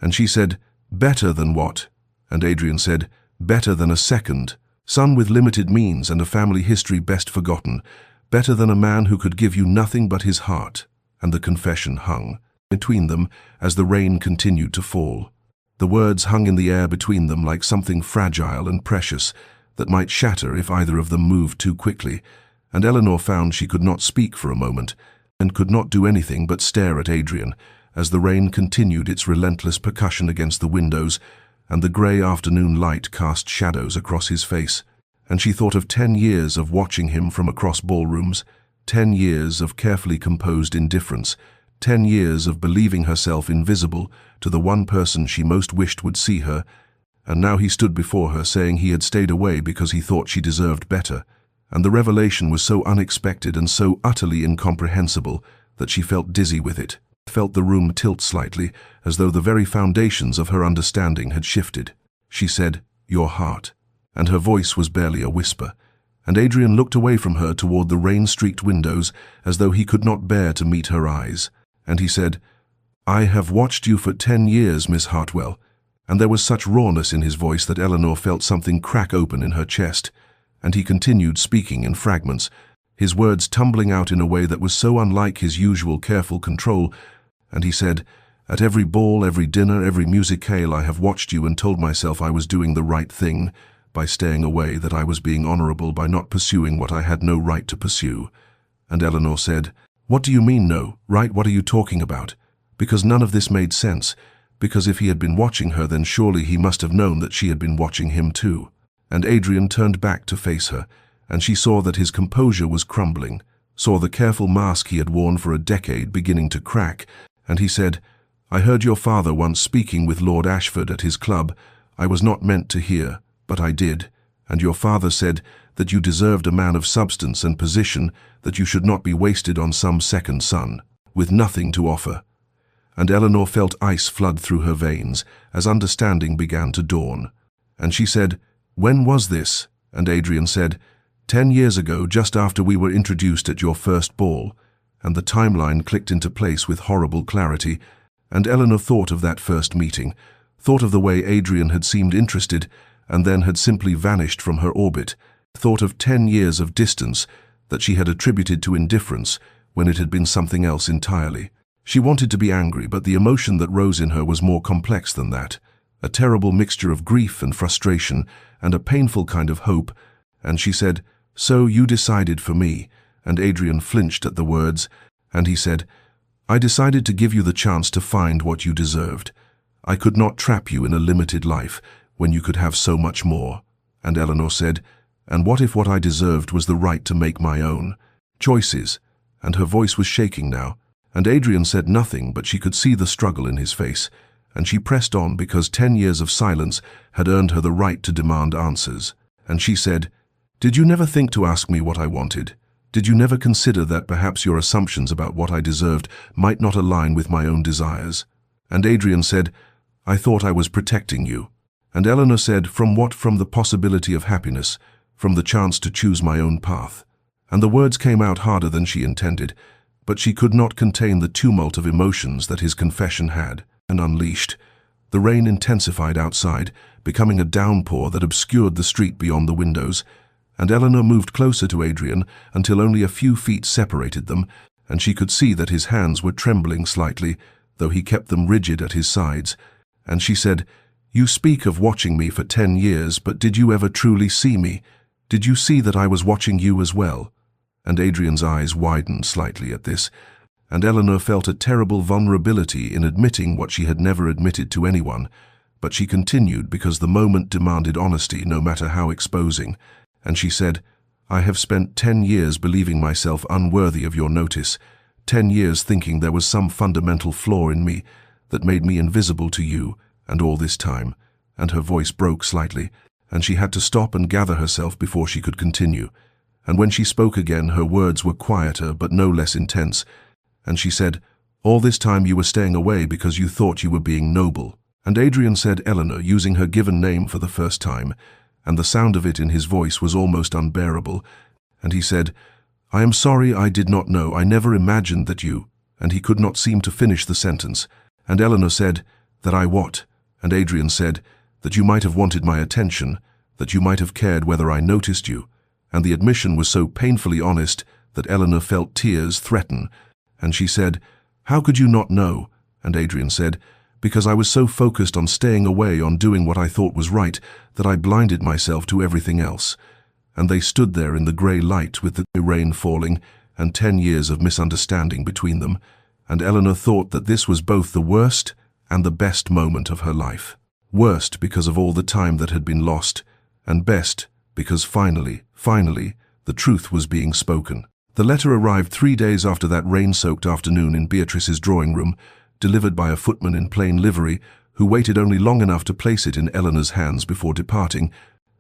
And she said, "Better than what?" And Adrian said, "Better than a second, son with limited means and a family history best forgotten. Better than a man who could give you nothing but his heart." And the confession hung between them as the rain continued to fall. The words hung in the air between them like something fragile and precious that might shatter if either of them moved too quickly, and Eleanor found she could not speak for a moment, and could not do anything but stare at Adrian as the rain continued its relentless percussion against the windows, and the grey afternoon light cast shadows across his face. And she thought of 10 years of watching him from across ballrooms, 10 years of carefully composed indifference, 10 years of believing herself invisible to the one person she most wished would see her, and now he stood before her saying he had stayed away because he thought she deserved better. And the revelation was so unexpected and so utterly incomprehensible that she felt dizzy with it, felt the room tilt slightly, as though the very foundations of her understanding had shifted. She said, "Your heart," and her voice was barely a whisper, and Adrian looked away from her toward the rain-streaked windows as though he could not bear to meet her eyes. And he said, "I have watched you for 10 years, Miss Hartwell," and there was such rawness in his voice that Eleanor felt something crack open in her chest. And he continued speaking in fragments, his words tumbling out in a way that was so unlike his usual careful control. And he said, "At every ball, every dinner, every musicale, I have watched you and told myself I was doing the right thing by staying away, that I was being honourable by not pursuing what I had no right to pursue." And Eleanor said, "What do you mean, no, right? What are you talking about?" Because none of this made sense, because if he had been watching her, then surely he must have known that she had been watching him too. And Adrian turned back to face her, and she saw that his composure was crumbling, saw the careful mask he had worn for a decade beginning to crack, and he said, I heard your father once speaking with Lord Ashford at his club. I was not meant to hear, but I did. And your father said that you deserved a man of substance and position, that you should not be wasted on some second son, with nothing to offer. And Eleanor felt ice flood through her veins as understanding began to dawn. And she said, "When was this?" And Adrian said, 10 years ago, just after we were introduced at your first ball. And the timeline clicked into place with horrible clarity, and Eleanor thought of that first meeting, thought of the way Adrian had seemed interested and then had simply vanished from her orbit, thought of 10 years of distance that she had attributed to indifference when it had been something else entirely. She wanted to be angry, but the emotion that rose in her was more complex than that, a terrible mixture of grief and frustration and a painful kind of hope, and she said, "So you decided for me," and Adrian flinched at the words, and he said, "I decided to give you the chance to find what you deserved. I could not trap you in a limited life when you could have so much more." And Eleanor said, "And what if what I deserved was the right to make my own choices?" And her voice was shaking now, and Adrian said nothing, but she could see the struggle in his face, and she pressed on because 10 years of silence had earned her the right to demand answers. And she said, "Did you never think to ask me what I wanted? Did you never consider that perhaps your assumptions about what I deserved might not align with my own desires?" And Adrian said, "I thought I was protecting you." And Eleanor said, "From what? From the possibility of happiness, from the chance to choose my own path." And the words came out harder than she intended, but she could not contain the tumult of emotions that his confession had and unleashed. The rain intensified outside, becoming a downpour that obscured the street beyond the windows, and Eleanor moved closer to Adrian until only a few feet separated them, and she could see that his hands were trembling slightly, though he kept them rigid at his sides. And she said, "You speak of watching me for 10 years, but did you ever truly see me? Did you see that I was watching you as well?" And Adrian's eyes widened slightly at this, and Eleanor felt a terrible vulnerability in admitting what she had never admitted to anyone, but she continued because the moment demanded honesty, no matter how exposing. And she said, "I have spent 10 years believing myself unworthy of your notice, 10 years thinking there was some fundamental flaw in me that made me invisible to you, and all this time," and her voice broke slightly, and she had to stop and gather herself before she could continue. And when she spoke again, her words were quieter but no less intense, and she said, "All this time you were staying away because you thought you were being noble." And Adrian said Eleanor, using her given name for the first time, and the sound of it in his voice was almost unbearable, and he said, "I am sorry, I did not know, I never imagined that you," and he could not seem to finish the sentence. And Eleanor said, "That I what?" And Adrian said, "That you might have wanted my attention, that you might have cared whether I noticed you." And the admission was so painfully honest that Eleanor felt tears threaten, and she said, "How could you not know?" And Adrian said, "Because I was so focused on staying away, on doing what I thought was right, that I blinded myself to everything else." And they stood there in the grey light with the rain falling and 10 years of misunderstanding between them, and Eleanor thought that this was both the worst and the best moment of her life. Worst because of all the time that had been lost, and best because finally, the truth was being spoken. The letter arrived 3 days after that rain-soaked afternoon in Beatrice's drawing room, delivered by a footman in plain livery, who waited only long enough to place it in Eleanor's hands before departing,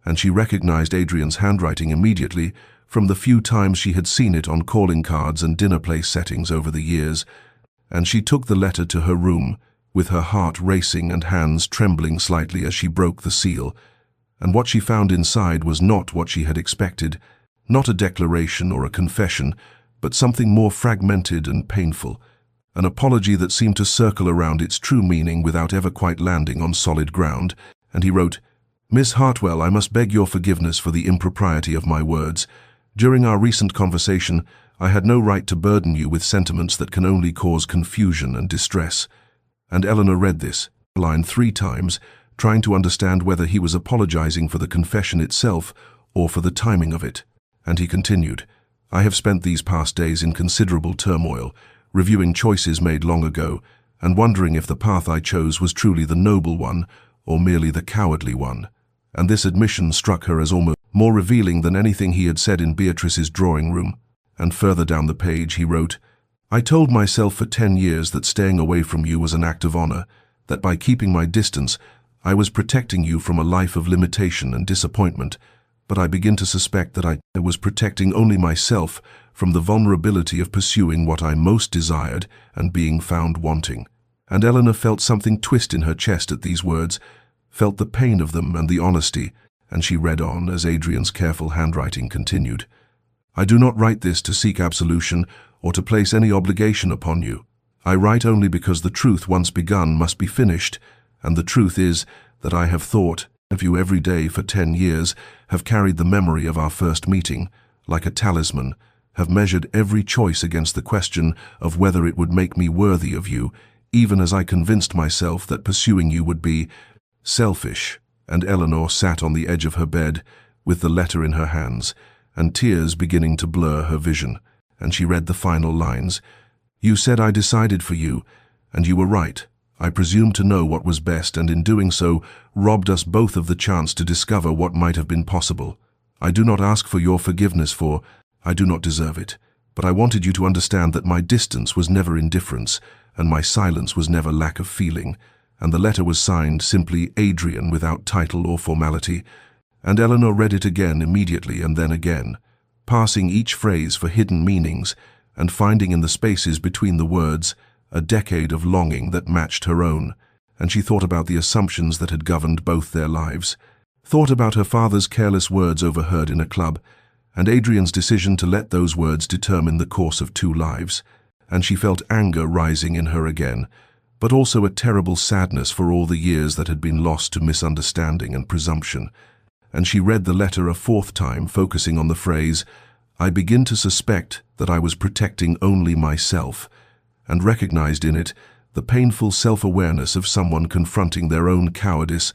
and she recognized Adrian's handwriting immediately from the few times she had seen it on calling cards and dinner place settings over the years, and she took the letter to her room, with her heart racing and hands trembling slightly as she broke the seal. And what she found inside was not what she had expected, not a declaration or a confession, but something more fragmented and painful, an apology that seemed to circle around its true meaning without ever quite landing on solid ground. And he wrote, "Miss Hartwell, I must beg your forgiveness for the impropriety of my words. During our recent conversation, I had no right to burden you with sentiments that can only cause confusion and distress." And Eleanor read this line 3 times, trying to understand whether he was apologizing for the confession itself or for the timing of it. And he continued, "I have spent these past days in considerable turmoil, reviewing choices made long ago, and wondering if the path I chose was truly the noble one or merely the cowardly one." And this admission struck her as almost more revealing than anything he had said in Beatrice's drawing room. And further down the page he wrote, I told myself for 10 years that staying away from you was an act of honor, that by keeping my distance, I was protecting you from a life of limitation and disappointment, but I begin to suspect that I was protecting only myself from the vulnerability of pursuing what I most desired and being found wanting. And Eleanor felt something twist in her chest at these words, felt the pain of them and the honesty, and she read on as Adrian's careful handwriting continued. I do not write this to seek absolution or to place any obligation upon you. I write only because the truth once begun must be finished, and the truth is that I have thought of you every day for 10 years, have carried the memory of our first meeting like a talisman, have measured every choice against the question of whether it would make me worthy of you, even as I convinced myself that pursuing you would be selfish. And Eleanor sat on the edge of her bed with the letter in her hands, and tears beginning to blur her vision, and she read the final lines. You said I decided for you, and you were right. I presumed to know what was best, and in doing so, robbed us both of the chance to discover what might have been possible. I do not ask for your forgiveness, for I do not deserve it, but I wanted you to understand that my distance was never indifference, and my silence was never lack of feeling, and the letter was signed simply Adrian without title or formality, and Eleanor read it again immediately and then again, parsing each phrase for hidden meanings, and finding in the spaces between the words a decade of longing that matched her own, and she thought about the assumptions that had governed both their lives, thought about her father's careless words overheard in a club, and Adrian's decision to let those words determine the course of 2 lives, and she felt anger rising in her again, but also a terrible sadness for all the years that had been lost to misunderstanding and presumption. And she read the letter a 4th time, focusing on the phrase, I begin to suspect that I was protecting only myself, and recognized in it the painful self-awareness of someone confronting their own cowardice,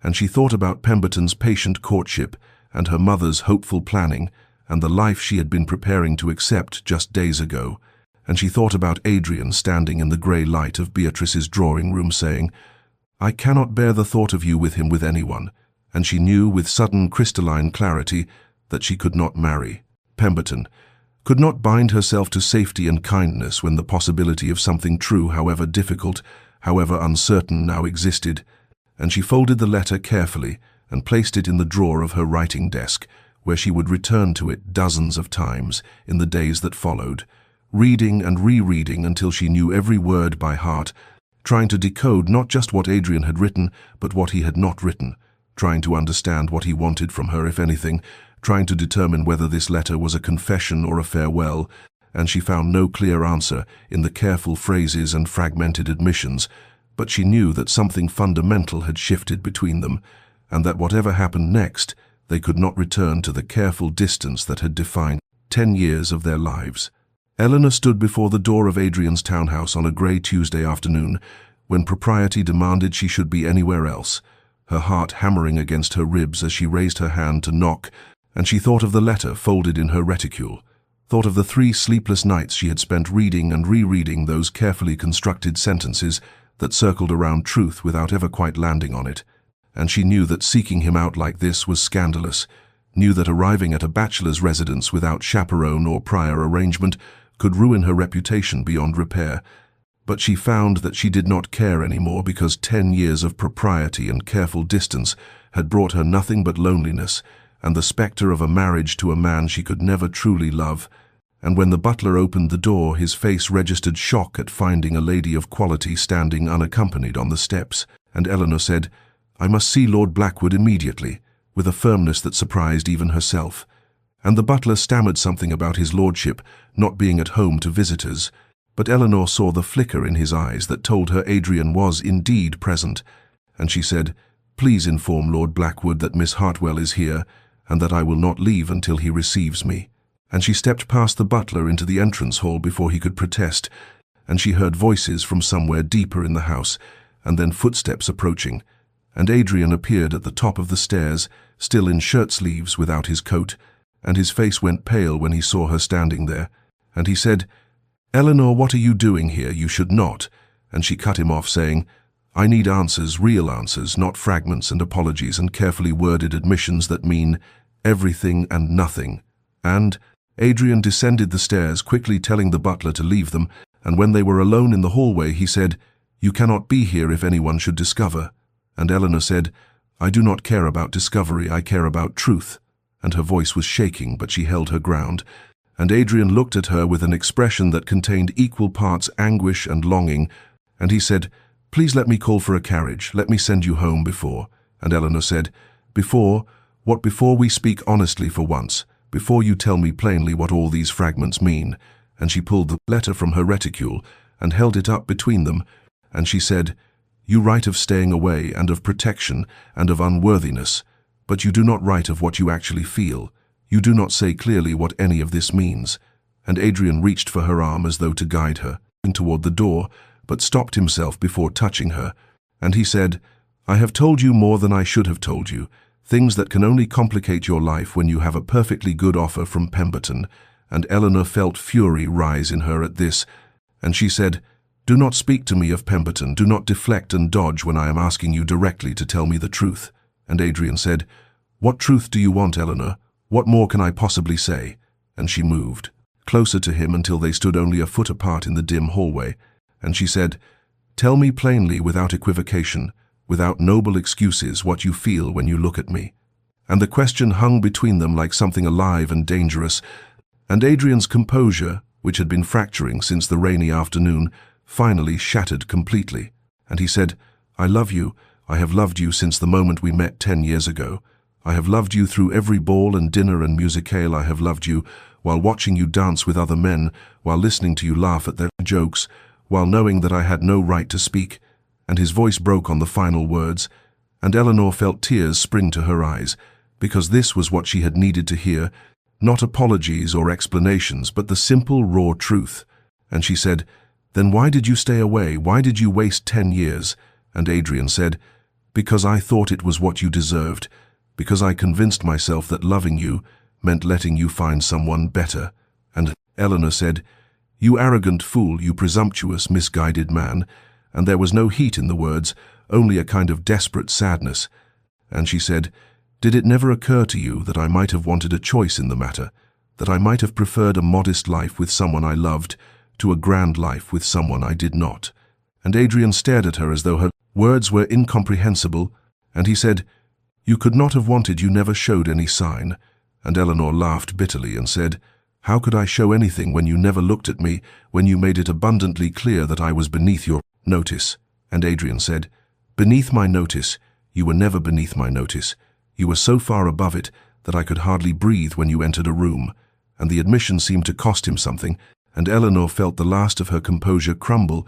and she thought about Pemberton's patient courtship and her mother's hopeful planning and the life she had been preparing to accept just days ago, and she thought about Adrian standing in the grey light of Beatrice's drawing room saying, I cannot bear the thought of you with him with anyone, and she knew with sudden crystalline clarity that she could not marry Pemberton, could not bind herself to safety and kindness when the possibility of something true, however difficult, however uncertain, now existed, and she folded the letter carefully and placed it in the drawer of her writing desk, where she would return to it dozens of times in the days that followed, reading and rereading until she knew every word by heart, trying to decode not just what Adrian had written, but what he had not written, trying to understand what he wanted from her, if anything, trying to determine whether this letter was a confession or a farewell, and she found no clear answer in the careful phrases and fragmented admissions, but she knew that something fundamental had shifted between them, and that whatever happened next, they could not return to the careful distance that had defined 10 years of their lives. Eleanor stood before the door of Adrian's townhouse on a grey Tuesday afternoon, when propriety demanded she should be anywhere else, her heart hammering against her ribs as she raised her hand to knock, and she thought of the letter folded in her reticule, thought of the 3 sleepless nights she had spent reading and rereading those carefully constructed sentences that circled around truth without ever quite landing on it, and she knew that seeking him out like this was scandalous, knew that arriving at a bachelor's residence without chaperone or prior arrangement could ruin her reputation beyond repair, but she found that she did not care anymore because 10 years of propriety and careful distance had brought her nothing but loneliness and the spectre of a marriage to a man she could never truly love. And when the butler opened the door, his face registered shock at finding a lady of quality standing unaccompanied on the steps, and Eleanor said, I must see Lord Blackwood immediately, with a firmness that surprised even herself. And the butler stammered something about his lordship not being at home to visitors, but Eleanor saw the flicker in his eyes that told her Adrian was indeed present, and she said, Please inform Lord Blackwood that Miss Hartwell is here, and that I will not leave until he receives me. And she stepped past the butler into the entrance hall before he could protest, and she heard voices from somewhere deeper in the house, and then footsteps approaching, and Adrian appeared at the top of the stairs, still in shirt-sleeves without his coat, and his face went pale when he saw her standing there, and he said, Eleanor, what are you doing here? You should not. And she cut him off, saying, I need answers, real answers, not fragments and apologies and carefully worded admissions that mean everything and nothing. And, Adrian descended the stairs, quickly telling the butler to leave them, and when they were alone in the hallway, he said, "You cannot be here if anyone should discover." And Eleanor said, "I do not care about discovery, I care about truth." And her voice was shaking, but she held her ground. And Adrian looked at her with an expression that contained equal parts anguish and longing, and he said, "Please let me call for a carriage, let me send you home before." And Eleanor said, "Before? What before we speak honestly for once? Before you tell me plainly what all these fragments mean?" And she pulled the letter from her reticule and held it up between them, and she said, "You write of staying away and of protection and of unworthiness, but you do not write of what you actually feel. You do not say clearly what any of this means." And Adrian reached for her arm as though to guide her toward the door, but stopped himself before touching her. And he said, "I have told you more than I should have told you, things that can only complicate your life when you have a perfectly good offer from Pemberton." And Eleanor felt fury rise in her at this, and she said, "Do not speak to me of Pemberton, do not deflect and dodge when I am asking you directly to tell me the truth." And Adrian said, "What truth do you want, Eleanor? What more can I possibly say?" And she moved closer to him until they stood only a foot apart in the dim hallway, and she said, "Tell me plainly, without equivocation, without noble excuses, what you feel when you look at me." And the question hung between them like something alive and dangerous, and Adrian's composure, which had been fracturing since the rainy afternoon, finally shattered completely. And he said, "I love you. I have loved you since the moment we met 10 years ago. I have loved you through every ball and dinner and musicale. I have loved you while watching you dance with other men, while listening to you laugh at their jokes, while knowing that I had no right to speak." And his voice broke on the final words, and Eleanor felt tears spring to her eyes, because this was what she had needed to hear, not apologies or explanations, but the simple, raw truth. And she said, "Then why did you stay away? Why did you waste 10 years? And Adrian said, "Because I thought it was what you deserved, because I convinced myself that loving you meant letting you find someone better." And Eleanor said, "You arrogant fool, you presumptuous, misguided man." And there was no heat in the words, only a kind of desperate sadness. And she said, "Did it never occur to you that I might have wanted a choice in the matter, that I might have preferred a modest life with someone I loved to a grand life with someone I did not?" And Adrian stared at her as though her words were incomprehensible, and he said, "You could not have wanted, you never showed any sign." And Eleanor laughed bitterly and said, "How could I show anything when you never looked at me, when you made it abundantly clear that I was beneath your notice?" And Adrian said, "Beneath my notice? You were never beneath my notice. You were so far above it that I could hardly breathe when you entered a room." And the admission seemed to cost him something, and Eleanor felt the last of her composure crumble,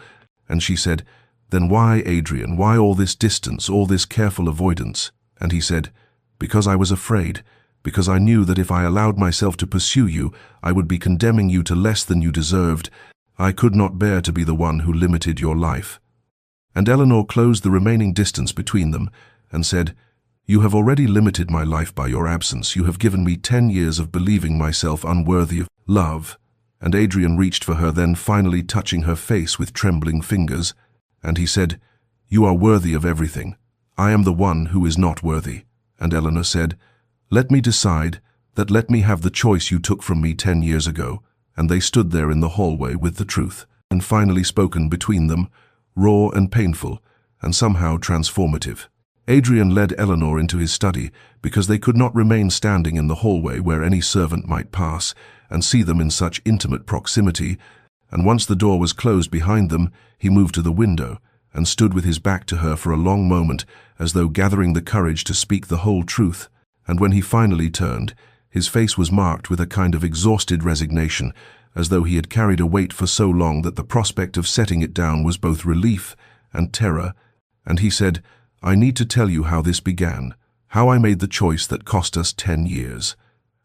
and she said, "Then why, Adrian, why all this distance, all this careful avoidance?" And he said, "Because I was afraid, because I knew that if I allowed myself to pursue you, I would be condemning you to less than you deserved. I could not bear to be the one who limited your life." And Eleanor closed the remaining distance between them and said, "You have already limited my life by your absence. You have given me 10 years of believing myself unworthy of love." And Adrian reached for her, then finally touching her face with trembling fingers, and he said, "You are worthy of everything. I am the one who is not worthy." And Eleanor said, "Let me decide, that let me have the choice you took from me 10 years ago." And they stood there in the hallway with the truth, and finally spoken between them, raw and painful, and somehow transformative. Adrian led Eleanor into his study, because they could not remain standing in the hallway where any servant might pass and see them in such intimate proximity, and once the door was closed behind them, he moved to the window and stood with his back to her for a long moment, as though gathering the courage to speak the whole truth. And when he finally turned, his face was marked with a kind of exhausted resignation, as though he had carried a weight for so long that the prospect of setting it down was both relief and terror. And he said, "I need to tell you how this began, how I made the choice that cost us 10 years.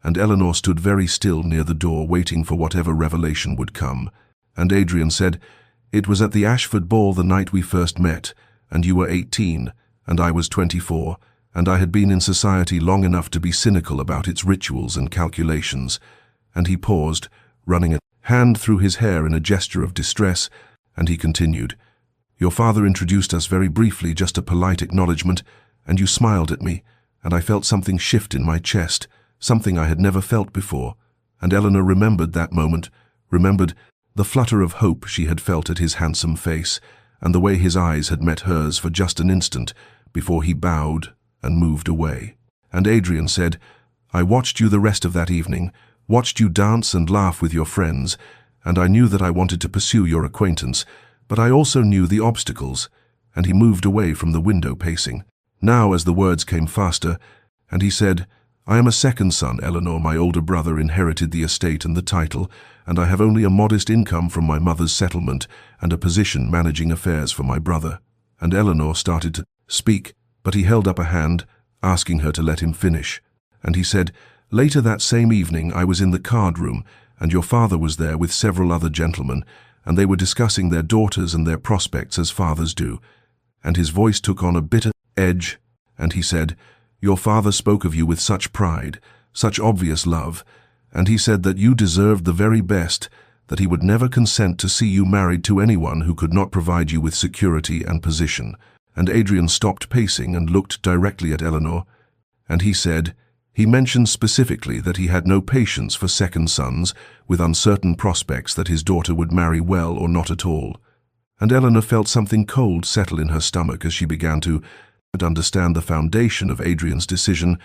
And Eleanor stood very still near the door, waiting for whatever revelation would come. And Adrian said, "It was at the Ashford ball the night we first met, and you were 18, and I was 24, and I had been in society long enough to be cynical about its rituals and calculations." And he paused, running a hand through his hair in a gesture of distress, and he continued, "Your father introduced us very briefly, just a polite acknowledgement, and you smiled at me, and I felt something shift in my chest, something I had never felt before. And Eleanor remembered that moment, remembered the flutter of hope she had felt at his handsome face, and the way his eyes had met hers for just an instant before he bowed and moved away. And Adrian said, "I watched you the rest of that evening, watched you dance and laugh with your friends, and I knew that I wanted to pursue your acquaintance, but I also knew the obstacles." And he moved away from the window, pacing. Now, as the words came faster, and he said, "I am a second son, Eleanor. My older brother inherited the estate and the title, and I have only a modest income from my mother's settlement and a position managing affairs for my brother." And Eleanor started to speak, but he held up a hand, asking her to let him finish. And he said, "Later that same evening I was in the card room, and your father was there with several other gentlemen, and they were discussing their daughters and their prospects as fathers do." And his voice took on a bitter edge, and he said, "Your father spoke of you with such pride, such obvious love, and he said that you deserved the very best, that he would never consent to see you married to anyone who could not provide you with security and position." And Adrian stopped pacing and looked directly at Eleanor, and he said, "He mentioned specifically that he had no patience for second sons with uncertain prospects that his daughter would marry well or not at all." And Eleanor felt something cold settle in her stomach as she began to understand the foundation of Adrian's decision,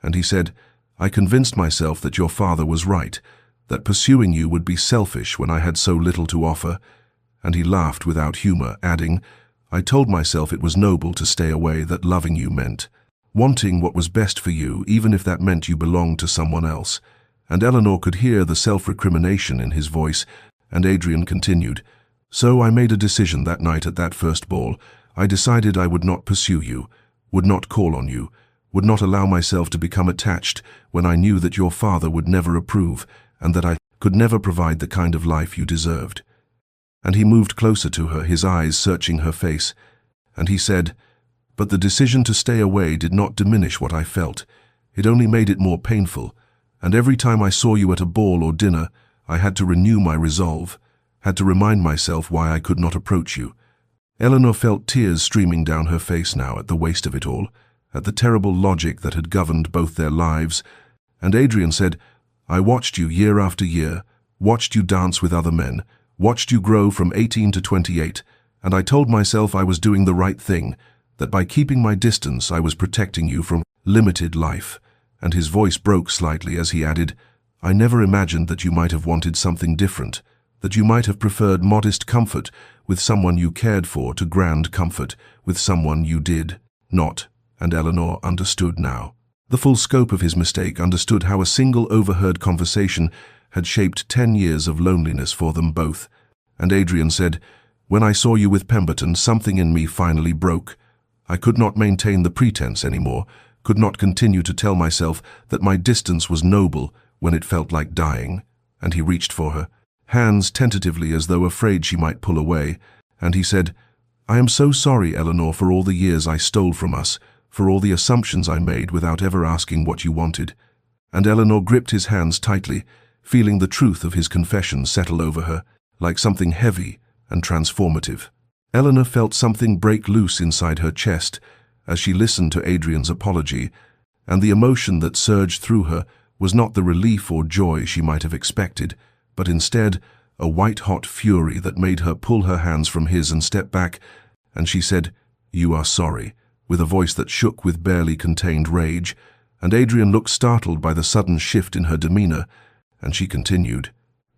and he said, "I convinced myself that your father was right, that pursuing you would be selfish when I had so little to offer." And he laughed without humor, adding, "I told myself it was noble to stay away, that loving you meant wanting what was best for you, even if that meant you belonged to someone else." And Eleanor could hear the self-recrimination in his voice, and Adrian continued, "So I made a decision that night at that first ball. I decided I would not pursue you, would not call on you, would not allow myself to become attached when I knew that your father would never approve, and that I could never provide the kind of life you deserved." And he moved closer to her, his eyes searching her face, and he said, "But the decision to stay away did not diminish what I felt. It only made it more painful, and every time I saw you at a ball or dinner, I had to renew my resolve, had to remind myself why I could not approach you." Eleanor felt tears streaming down her face now at the waste of it all, at the terrible logic that had governed both their lives. And Adrian said, "I watched you year after year, watched you dance with other men, watched you grow from 18 to 28, and I told myself I was doing the right thing, that by keeping my distance I was protecting you from limited life." And his voice broke slightly as he added, "I never imagined that you might have wanted something different, that you might have preferred modest comfort with someone you cared for to grand comfort with someone you did not." And Eleanor understood now the full scope of his mistake, understood how a single overheard conversation had shaped 10 years of loneliness for them both. And Adrian said, "When I saw you with Pemberton, something in me finally broke. I could not maintain the pretense anymore, could not continue to tell myself that my distance was noble when it felt like dying." And he reached for her, hands tentatively as though afraid she might pull away, and he said, "I am so sorry, Eleanor, for all the years I stole from us, for all the assumptions I made without ever asking what you wanted." And Eleanor gripped his hands tightly, feeling the truth of his confession settle over her, like something heavy and transformative. Eleanor felt something break loose inside her chest as she listened to Adrian's apology, and the emotion that surged through her was not the relief or joy she might have expected, but instead a white-hot fury that made her pull her hands from his and step back, and she said, "You are sorry," with a voice that shook with barely contained rage, and Adrian looked startled by the sudden shift in her demeanor, and she continued,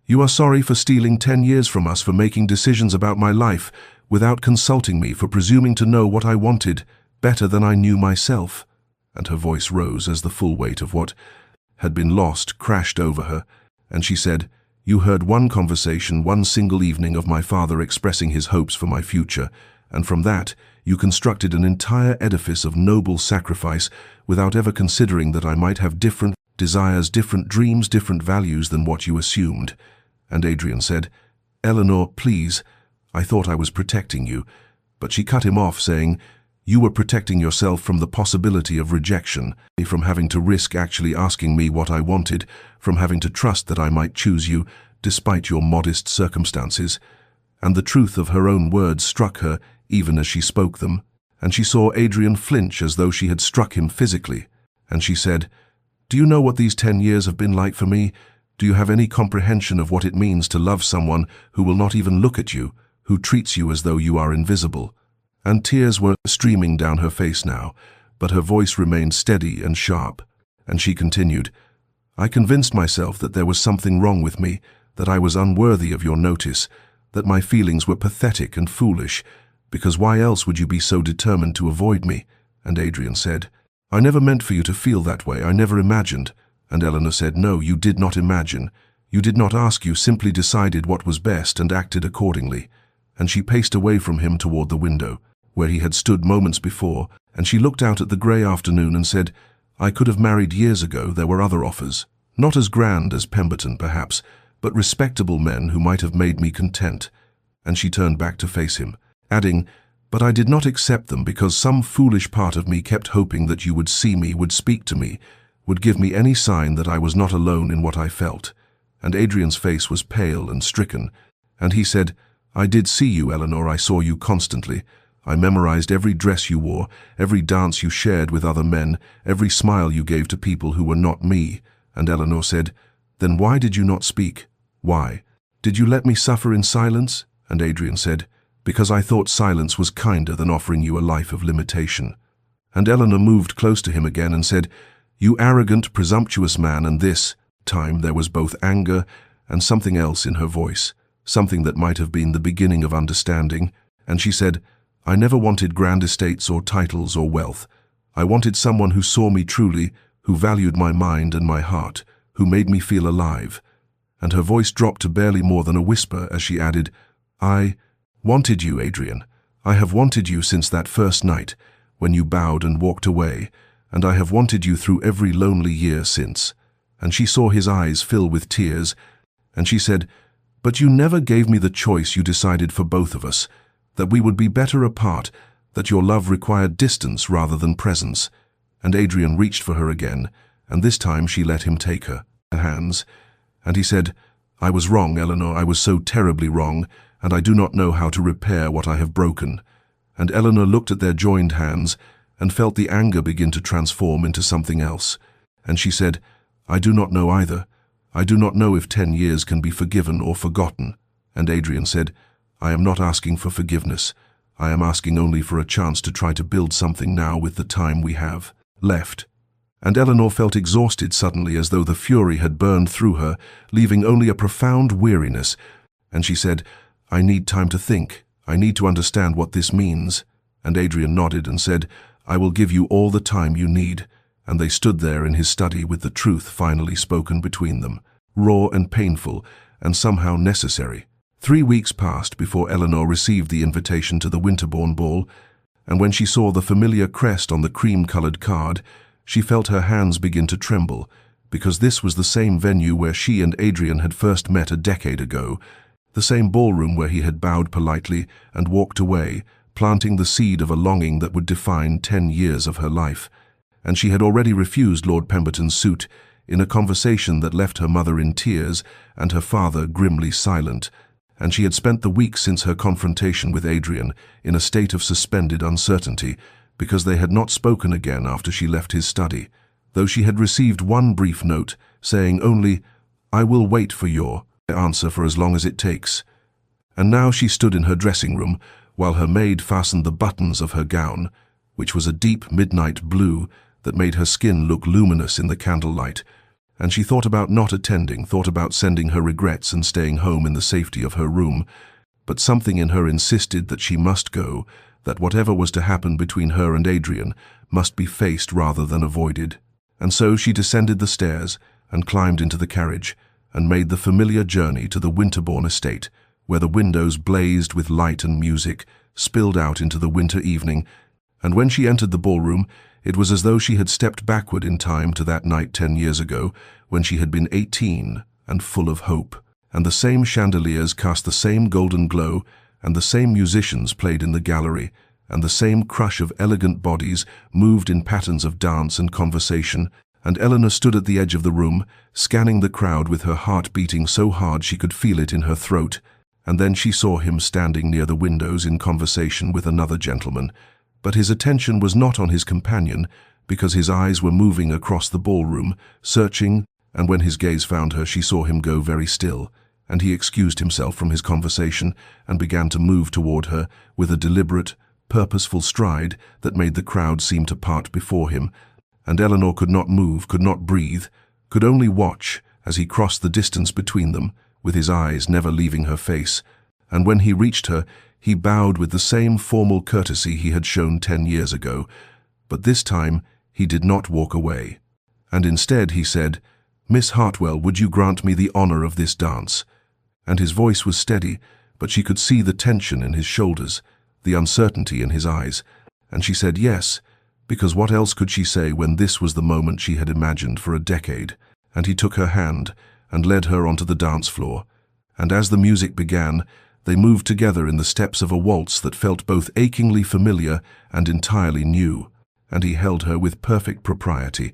"You are sorry for stealing 10 years from us, for making decisions about my life without consulting me, for presuming to know what I wanted better than I knew myself." And her voice rose as the full weight of what had been lost crashed over her, and she said, "You heard one conversation, one single evening of my father expressing his hopes for my future, and from that you constructed an entire edifice of noble sacrifice without ever considering that I might have different desires, different dreams, different values than what you assumed." And Adrian said, "Eleanor, please, I thought I was protecting you." But she cut him off, saying, "You were protecting yourself from the possibility of rejection, from having to risk actually asking me what I wanted, from having to trust that I might choose you, despite your modest circumstances." And the truth of her own words struck her even as she spoke them, and she saw Adrian flinch as though she had struck him physically. And she said, "Do you know what these 10 years have been like for me? Do you have any comprehension of what it means to love someone who will not even look at you, who treats you as though you are invisible?" And tears were streaming down her face now, but her voice remained steady and sharp, and she continued, "I convinced myself that there was something wrong with me, that I was unworthy of your notice, that my feelings were pathetic and foolish, because why else would you be so determined to avoid me?" And Adrian said, "I never meant for you to feel that way, I never imagined." And Eleanor said, "No, you did not imagine. You did not ask, you simply decided what was best and acted accordingly." And she paced away from him toward the window, where he had stood moments before, and she looked out at the grey afternoon and said, "I could have married years ago, there were other offers. Not as grand as Pemberton, perhaps, but respectable men who might have made me content." And she turned back to face him, adding, "But I did not accept them because some foolish part of me kept hoping that you would see me, would speak to me, would give me any sign that I was not alone in what I felt." And Adrian's face was pale and stricken, and he said, "I did see you, Eleanor, I saw you constantly. I memorized every dress you wore, every dance you shared with other men, every smile you gave to people who were not me." And Eleanor said, "Then why did you not speak? Why? Did you let me suffer in silence?" And Adrian said, "Because I thought silence was kinder than offering you a life of limitation." And Eleanor moved close to him again and said, "You arrogant, presumptuous man," and this time there was both anger and something else in her voice, something that might have been the beginning of understanding. And she said, "I never wanted grand estates or titles or wealth. I wanted someone who saw me truly, who valued my mind and my heart, who made me feel alive." And her voice dropped to barely more than a whisper as she added, "I wanted you, Adrian. I have wanted you since that first night, when you bowed and walked away, and I have wanted you through every lonely year since." And she saw his eyes fill with tears, and she said, "But you never gave me the choice you decided for both of us, that we would be better apart, that your love required distance rather than presence." And Adrian reached for her again, and this time she let him take her hands, and he said, "I was wrong, Eleanor, I was so terribly wrong, and I do not know how to repair what I have broken." And Eleanor looked at their joined hands and felt the anger begin to transform into something else. And she said, "I do not know either. I do not know if 10 years can be forgiven or forgotten." And Adrian said, "I am not asking for forgiveness. I am asking only for a chance to try to build something now with the time we have left." And Eleanor felt exhausted suddenly, as though the fury had burned through her, leaving only a profound weariness. And she said, "I need time to think. I need to understand what this means." And Adrian nodded and said, "I will give you all the time you need." And they stood there in his study with the truth finally spoken between them, raw and painful, and somehow necessary. 3 weeks passed before Eleanor received the invitation to the Winterbourne ball, and when she saw the familiar crest on the cream-colored card, she felt her hands begin to tremble, because this was the same venue where she and Adrian had first met a decade ago, the same ballroom where he had bowed politely and walked away, planting the seed of a longing that would define 10 years of her life. And she had already refused Lord Pemberton's suit in a conversation that left her mother in tears and her father grimly silent, and she had spent the weeks since her confrontation with Adrian in a state of suspended uncertainty, because they had not spoken again after she left his study, though she had received one brief note saying only, "I will wait for your answer for as long as it takes." And now she stood in her dressing room while her maid fastened the buttons of her gown, which was a deep midnight blue that made her skin look luminous in the candlelight, and she thought about not attending, thought about sending her regrets and staying home in the safety of her room, but something in her insisted that she must go, that whatever was to happen between her and Adrian must be faced rather than avoided. And so she descended the stairs and climbed into the carriage and made the familiar journey to the Winterbourne estate, where the windows blazed with light and music, spilled out into the winter evening, and when she entered the ballroom, it was as though she had stepped backward in time to that night 10 years ago, when she had been 18 and full of hope, and the same chandeliers cast the same golden glow, and the same musicians played in the gallery, and the same crush of elegant bodies moved in patterns of dance and conversation, and Eleanor stood at the edge of the room, scanning the crowd with her heart beating so hard she could feel it in her throat, and then she saw him standing near the windows in conversation with another gentleman, but his attention was not on his companion, because his eyes were moving across the ballroom, searching and when his gaze found her, she saw him go very still, and he excused himself from his conversation and began to move toward her with a deliberate, purposeful stride that made the crowd seem to part before him, and Eleanor could not move, could not breathe, could only watch as he crossed the distance between them, with his eyes never leaving her face, and when he reached her, he bowed with the same formal courtesy he had shown 10 years ago, but this time he did not walk away, and instead he said, "Miss Hartwell, would you grant me the honor of this dance?" And his voice was steady, but she could see the tension in his shoulders, the uncertainty in his eyes, and she said yes, because what else could she say when this was the moment she had imagined for a decade? And he took her hand and led her onto the dance floor, and as the music began, they moved together in the steps of a waltz that felt both achingly familiar and entirely new, and he held her with perfect propriety,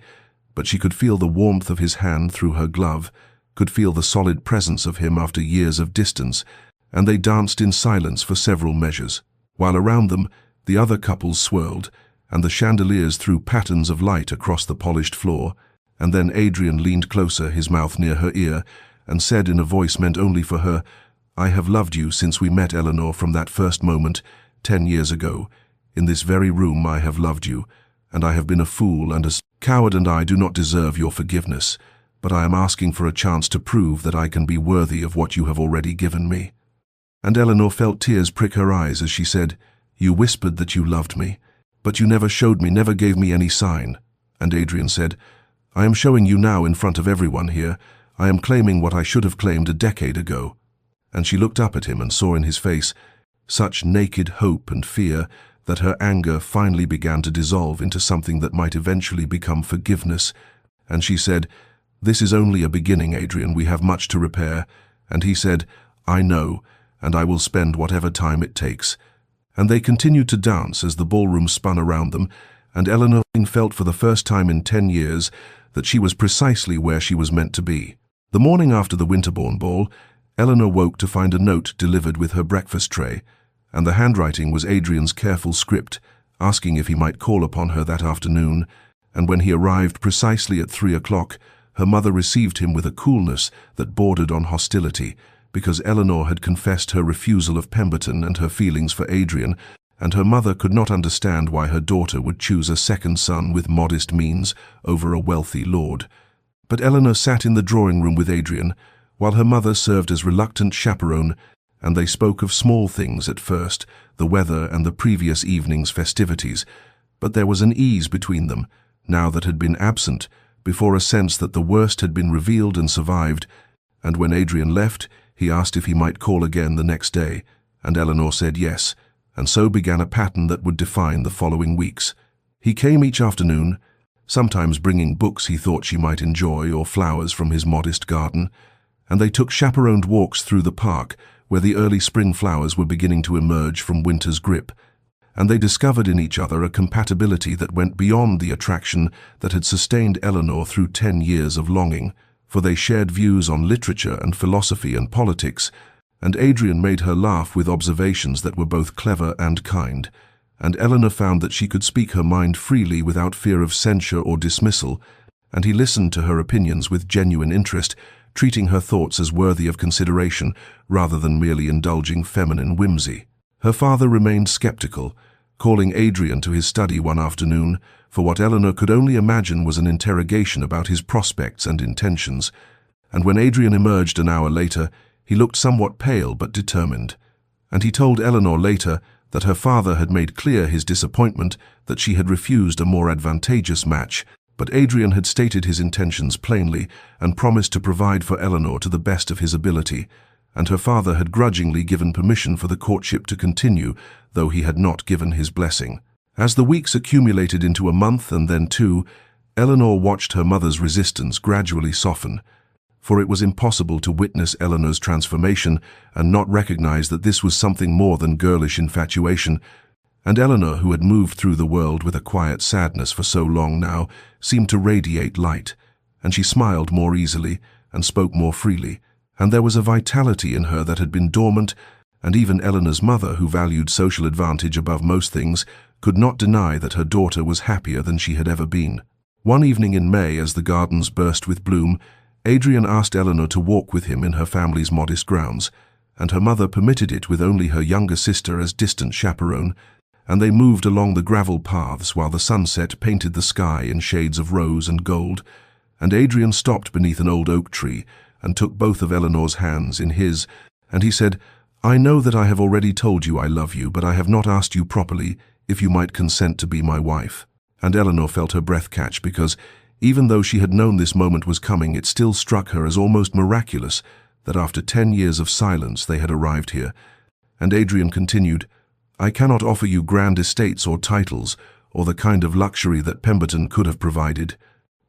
but she could feel the warmth of his hand through her glove, could feel the solid presence of him after years of distance, and they danced in silence for several measures, while around them the other couples swirled, and the chandeliers threw patterns of light across the polished floor, and then Adrian leaned closer, his mouth near her ear, and said in a voice meant only for her, "I have loved you since we met, Eleanor, from that first moment, 10 years ago. In this very room I have loved you, and I have been a fool and a coward, and I do not deserve your forgiveness, but I am asking for a chance to prove that I can be worthy of what you have already given me." And Eleanor felt tears prick her eyes as she said, "You whispered that you loved me, but you never showed me, never gave me any sign." And Adrian said, "I am showing you now in front of everyone here. I am claiming what I should have claimed a decade ago." And she looked up at him and saw in his face such naked hope and fear that her anger finally began to dissolve into something that might eventually become forgiveness. And she said, "This is only a beginning, Adrian. We have much to repair." And he said, "I know, and I will spend whatever time it takes." And they continued to dance as the ballroom spun around them, and Eleanor felt for the first time in 10 years that she was precisely where she was meant to be. The morning after the Winterbourne ball, Eleanor woke to find a note delivered with her breakfast tray, and the handwriting was Adrian's careful script, asking if he might call upon her that afternoon, and when he arrived precisely at 3 o'clock, her mother received him with a coolness that bordered on hostility, because Eleanor had confessed her refusal of Pemberton and her feelings for Adrian, and her mother could not understand why her daughter would choose a second son with modest means over a wealthy lord. But Eleanor sat in the drawing room with Adrian, while her mother served as reluctant chaperone, and they spoke of small things at first, the weather and the previous evening's festivities, but there was an ease between them, now that had been absent, before a sense that the worst had been revealed and survived, and when Adrian left, he asked if he might call again the next day, and Eleanor said yes, and so began a pattern that would define the following weeks. He came each afternoon, sometimes bringing books he thought she might enjoy or flowers from his modest garden, and they took chaperoned walks through the park where the early spring flowers were beginning to emerge from winter's grip, and they discovered in each other a compatibility that went beyond the attraction that had sustained Eleanor through 10 years of longing, for they shared views on literature and philosophy and politics, and Adrian made her laugh with observations that were both clever and kind, and Eleanor found that she could speak her mind freely without fear of censure or dismissal, and he listened to her opinions with genuine interest, treating her thoughts as worthy of consideration rather than merely indulging feminine whimsy. Her father remained skeptical, calling Adrian to his study one afternoon for what Eleanor could only imagine was an interrogation about his prospects and intentions, and when Adrian emerged an hour later, he looked somewhat pale but determined, and he told Eleanor later that her father had made clear his disappointment that she had refused a more advantageous match, but Adrian had stated his intentions plainly and promised to provide for Eleanor to the best of his ability, and her father had grudgingly given permission for the courtship to continue, though he had not given his blessing. As the weeks accumulated into a month and then 2, Eleanor watched her mother's resistance gradually soften, for it was impossible to witness Eleanor's transformation and not recognize that this was something more than girlish infatuation, and Eleanor, who had moved through the world with a quiet sadness for so long now, seemed to radiate light, and she smiled more easily and spoke more freely, and there was a vitality in her that had been dormant, and even Eleanor's mother, who valued social advantage above most things, could not deny that her daughter was happier than she had ever been. One evening in May, as the gardens burst with bloom, Adrian asked Eleanor to walk with him in her family's modest grounds, and her mother permitted it with only her younger sister as distant chaperone, and they moved along the gravel paths while the sunset painted the sky in shades of rose and gold, and Adrian stopped beneath an old oak tree and took both of Eleanor's hands in his, and he said, "I know that I have already told you I love you, but I have not asked you properly if you might consent to be my wife." And Eleanor felt her breath catch because, even though she had known this moment was coming, it still struck her as almost miraculous that after 10 years of silence they had arrived here. And Adrian continued, "I cannot offer you grand estates or titles, or the kind of luxury that Pemberton could have provided,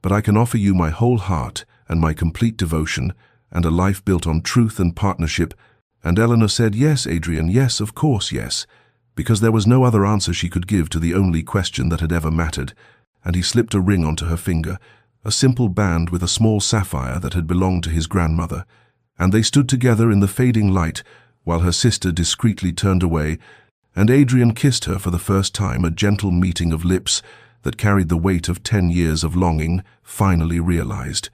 but I can offer you my whole heart and my complete devotion, and a life built on truth and partnership." And Eleanor said, "Yes, Adrian, yes, of course, yes," because there was no other answer she could give to the only question that had ever mattered, and he slipped a ring onto her finger, a simple band with a small sapphire that had belonged to his grandmother, and they stood together in the fading light while her sister discreetly turned away, and Adrian kissed her for the first time, a gentle meeting of lips that carried the weight of 10 years of longing, finally realized.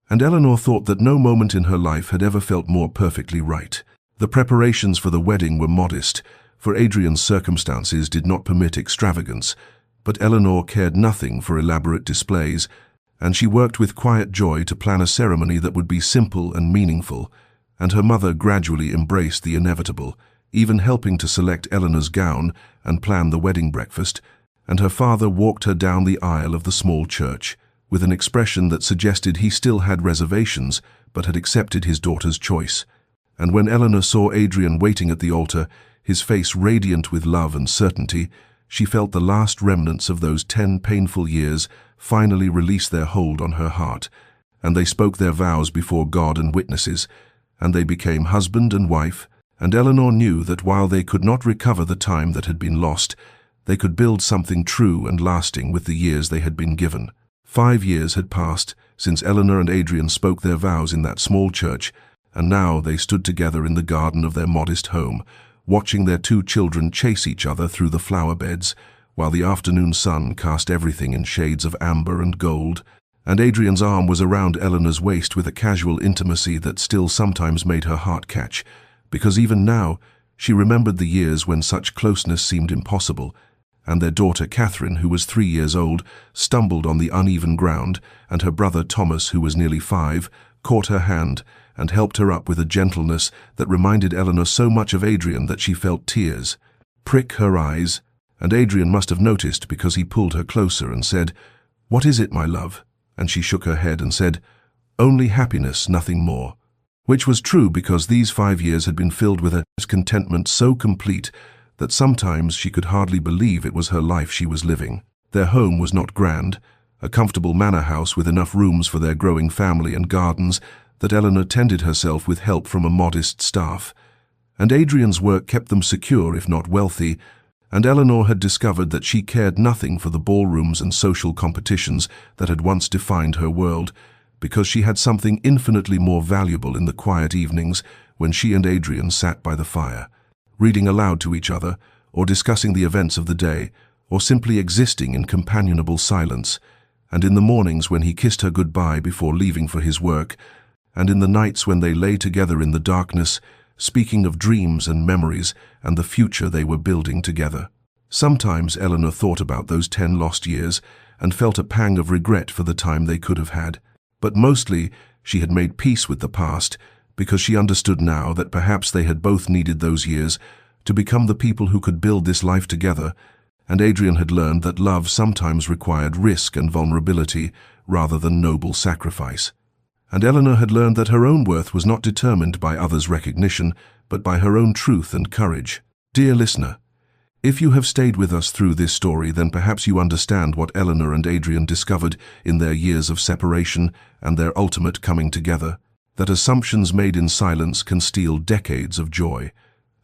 And Eleanor thought that no moment in her life had ever felt more perfectly right. The preparations for the wedding were modest, for Adrian's circumstances did not permit extravagance, but Eleanor cared nothing for elaborate displays, and she worked with quiet joy to plan a ceremony that would be simple and meaningful, and her mother gradually embraced the inevitable, even helping to select Eleanor's gown and plan the wedding breakfast, and her father walked her down the aisle of the small church, with an expression that suggested he still had reservations but had accepted his daughter's choice. And when Eleanor saw Adrian waiting at the altar, his face radiant with love and certainty, she felt the last remnants of those 10 painful years finally release their hold on her heart, and they spoke their vows before God and witnesses, and they became husband and wife, and Eleanor knew that while they could not recover the time that had been lost, they could build something true and lasting with the years they had been given. 5 years had passed since Eleanor and Adrian spoke their vows in that small church, and now they stood together in the garden of their modest home, watching their 2 children chase each other through the flower beds, while the afternoon sun cast everything in shades of amber and gold, and Adrian's arm was around Eleanor's waist with a casual intimacy that still sometimes made her heart catch, because even now she remembered the years when such closeness seemed impossible, and their daughter Catherine, who was 3 years old, stumbled on the uneven ground, and her brother Thomas, who was nearly 5, caught her hand and helped her up with a gentleness that reminded Eleanor so much of Adrian that she felt tears prick her eyes, and Adrian must have noticed because he pulled her closer and said, "What is it, my love?" And she shook her head and said, "Only happiness, nothing more." Which was true because these 5 years had been filled with a contentment so complete that sometimes she could hardly believe it was her life she was living. Their home was not grand, a comfortable manor house with enough rooms for their growing family and gardens that Eleanor tended herself with help from a modest staff. And Adrian's work kept them secure if not wealthy, and Eleanor had discovered that she cared nothing for the ballrooms and social competitions that had once defined her world, because she had something infinitely more valuable in the quiet evenings when she and Adrian sat by the fire, reading aloud to each other, or discussing the events of the day, or simply existing in companionable silence, and in the mornings when he kissed her goodbye before leaving for his work, and in the nights when they lay together in the darkness, speaking of dreams and memories and the future they were building together. Sometimes Eleanor thought about those 10 lost years and felt a pang of regret for the time they could have had. But mostly, she had made peace with the past because she understood now that perhaps they had both needed those years to become the people who could build this life together, and Adrian had learned that love sometimes required risk and vulnerability rather than noble sacrifice. And Eleanor had learned that her own worth was not determined by others' recognition, but by her own truth and courage. Dear listener, if you have stayed with us through this story, then perhaps you understand what Eleanor and Adrian discovered in their years of separation and their ultimate coming together, that assumptions made in silence can steal decades of joy,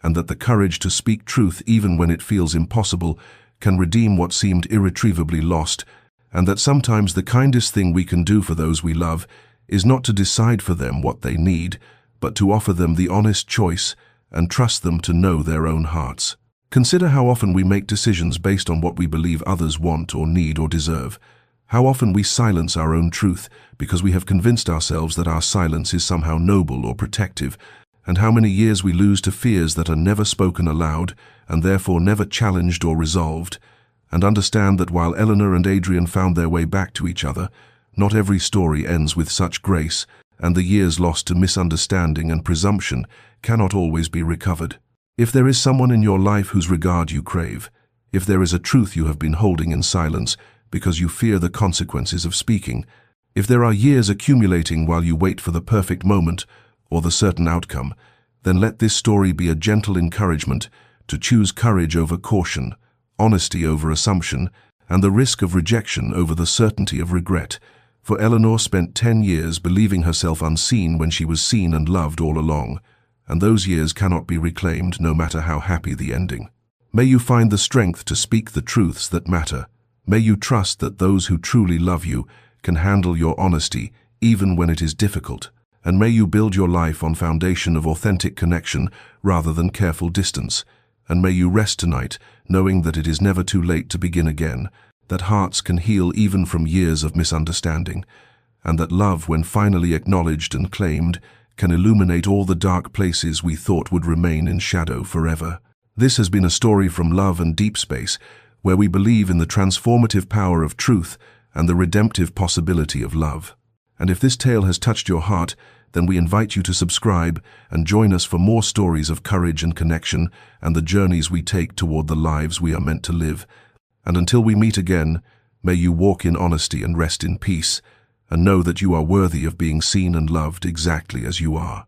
and that the courage to speak truth even when it feels impossible can redeem what seemed irretrievably lost, and that sometimes the kindest thing we can do for those we love is not to decide for them what they need, but to offer them the honest choice and trust them to know their own hearts. Consider how often we make decisions based on what we believe others want or need or deserve, How often we silence our own truth because we have convinced ourselves that our silence is somehow noble or protective, and how many years we lose to fears that are never spoken aloud and therefore never challenged or resolved. And understand that while Eleanor and Adrian found their way back to each other, not every story ends with such grace, and the years lost to misunderstanding and presumption cannot always be recovered. If there is someone in your life whose regard you crave, if there is a truth you have been holding in silence because you fear the consequences of speaking, if there are years accumulating while you wait for the perfect moment or the certain outcome, then let this story be a gentle encouragement to choose courage over caution, honesty over assumption, and the risk of rejection over the certainty of regret. For Eleanor spent 10 years believing herself unseen when she was seen and loved all along, and those years cannot be reclaimed no matter how happy the ending. May you find the strength to speak the truths that matter. May you trust that those who truly love you can handle your honesty even when it is difficult, and may you build your life on foundation of authentic connection rather than careful distance. And may you rest tonight knowing that it is never too late to begin again, that hearts can heal even from years of misunderstanding, and that love, when finally acknowledged and claimed, can illuminate all the dark places we thought would remain in shadow forever. This has been a story from Love and Deep Space, where we believe in the transformative power of truth and the redemptive possibility of love. And if this tale has touched your heart, then we invite you to subscribe and join us for more stories of courage and connection and the journeys we take toward the lives we are meant to live. And until we meet again, may you walk in honesty and rest in peace, and know that you are worthy of being seen and loved exactly as you are.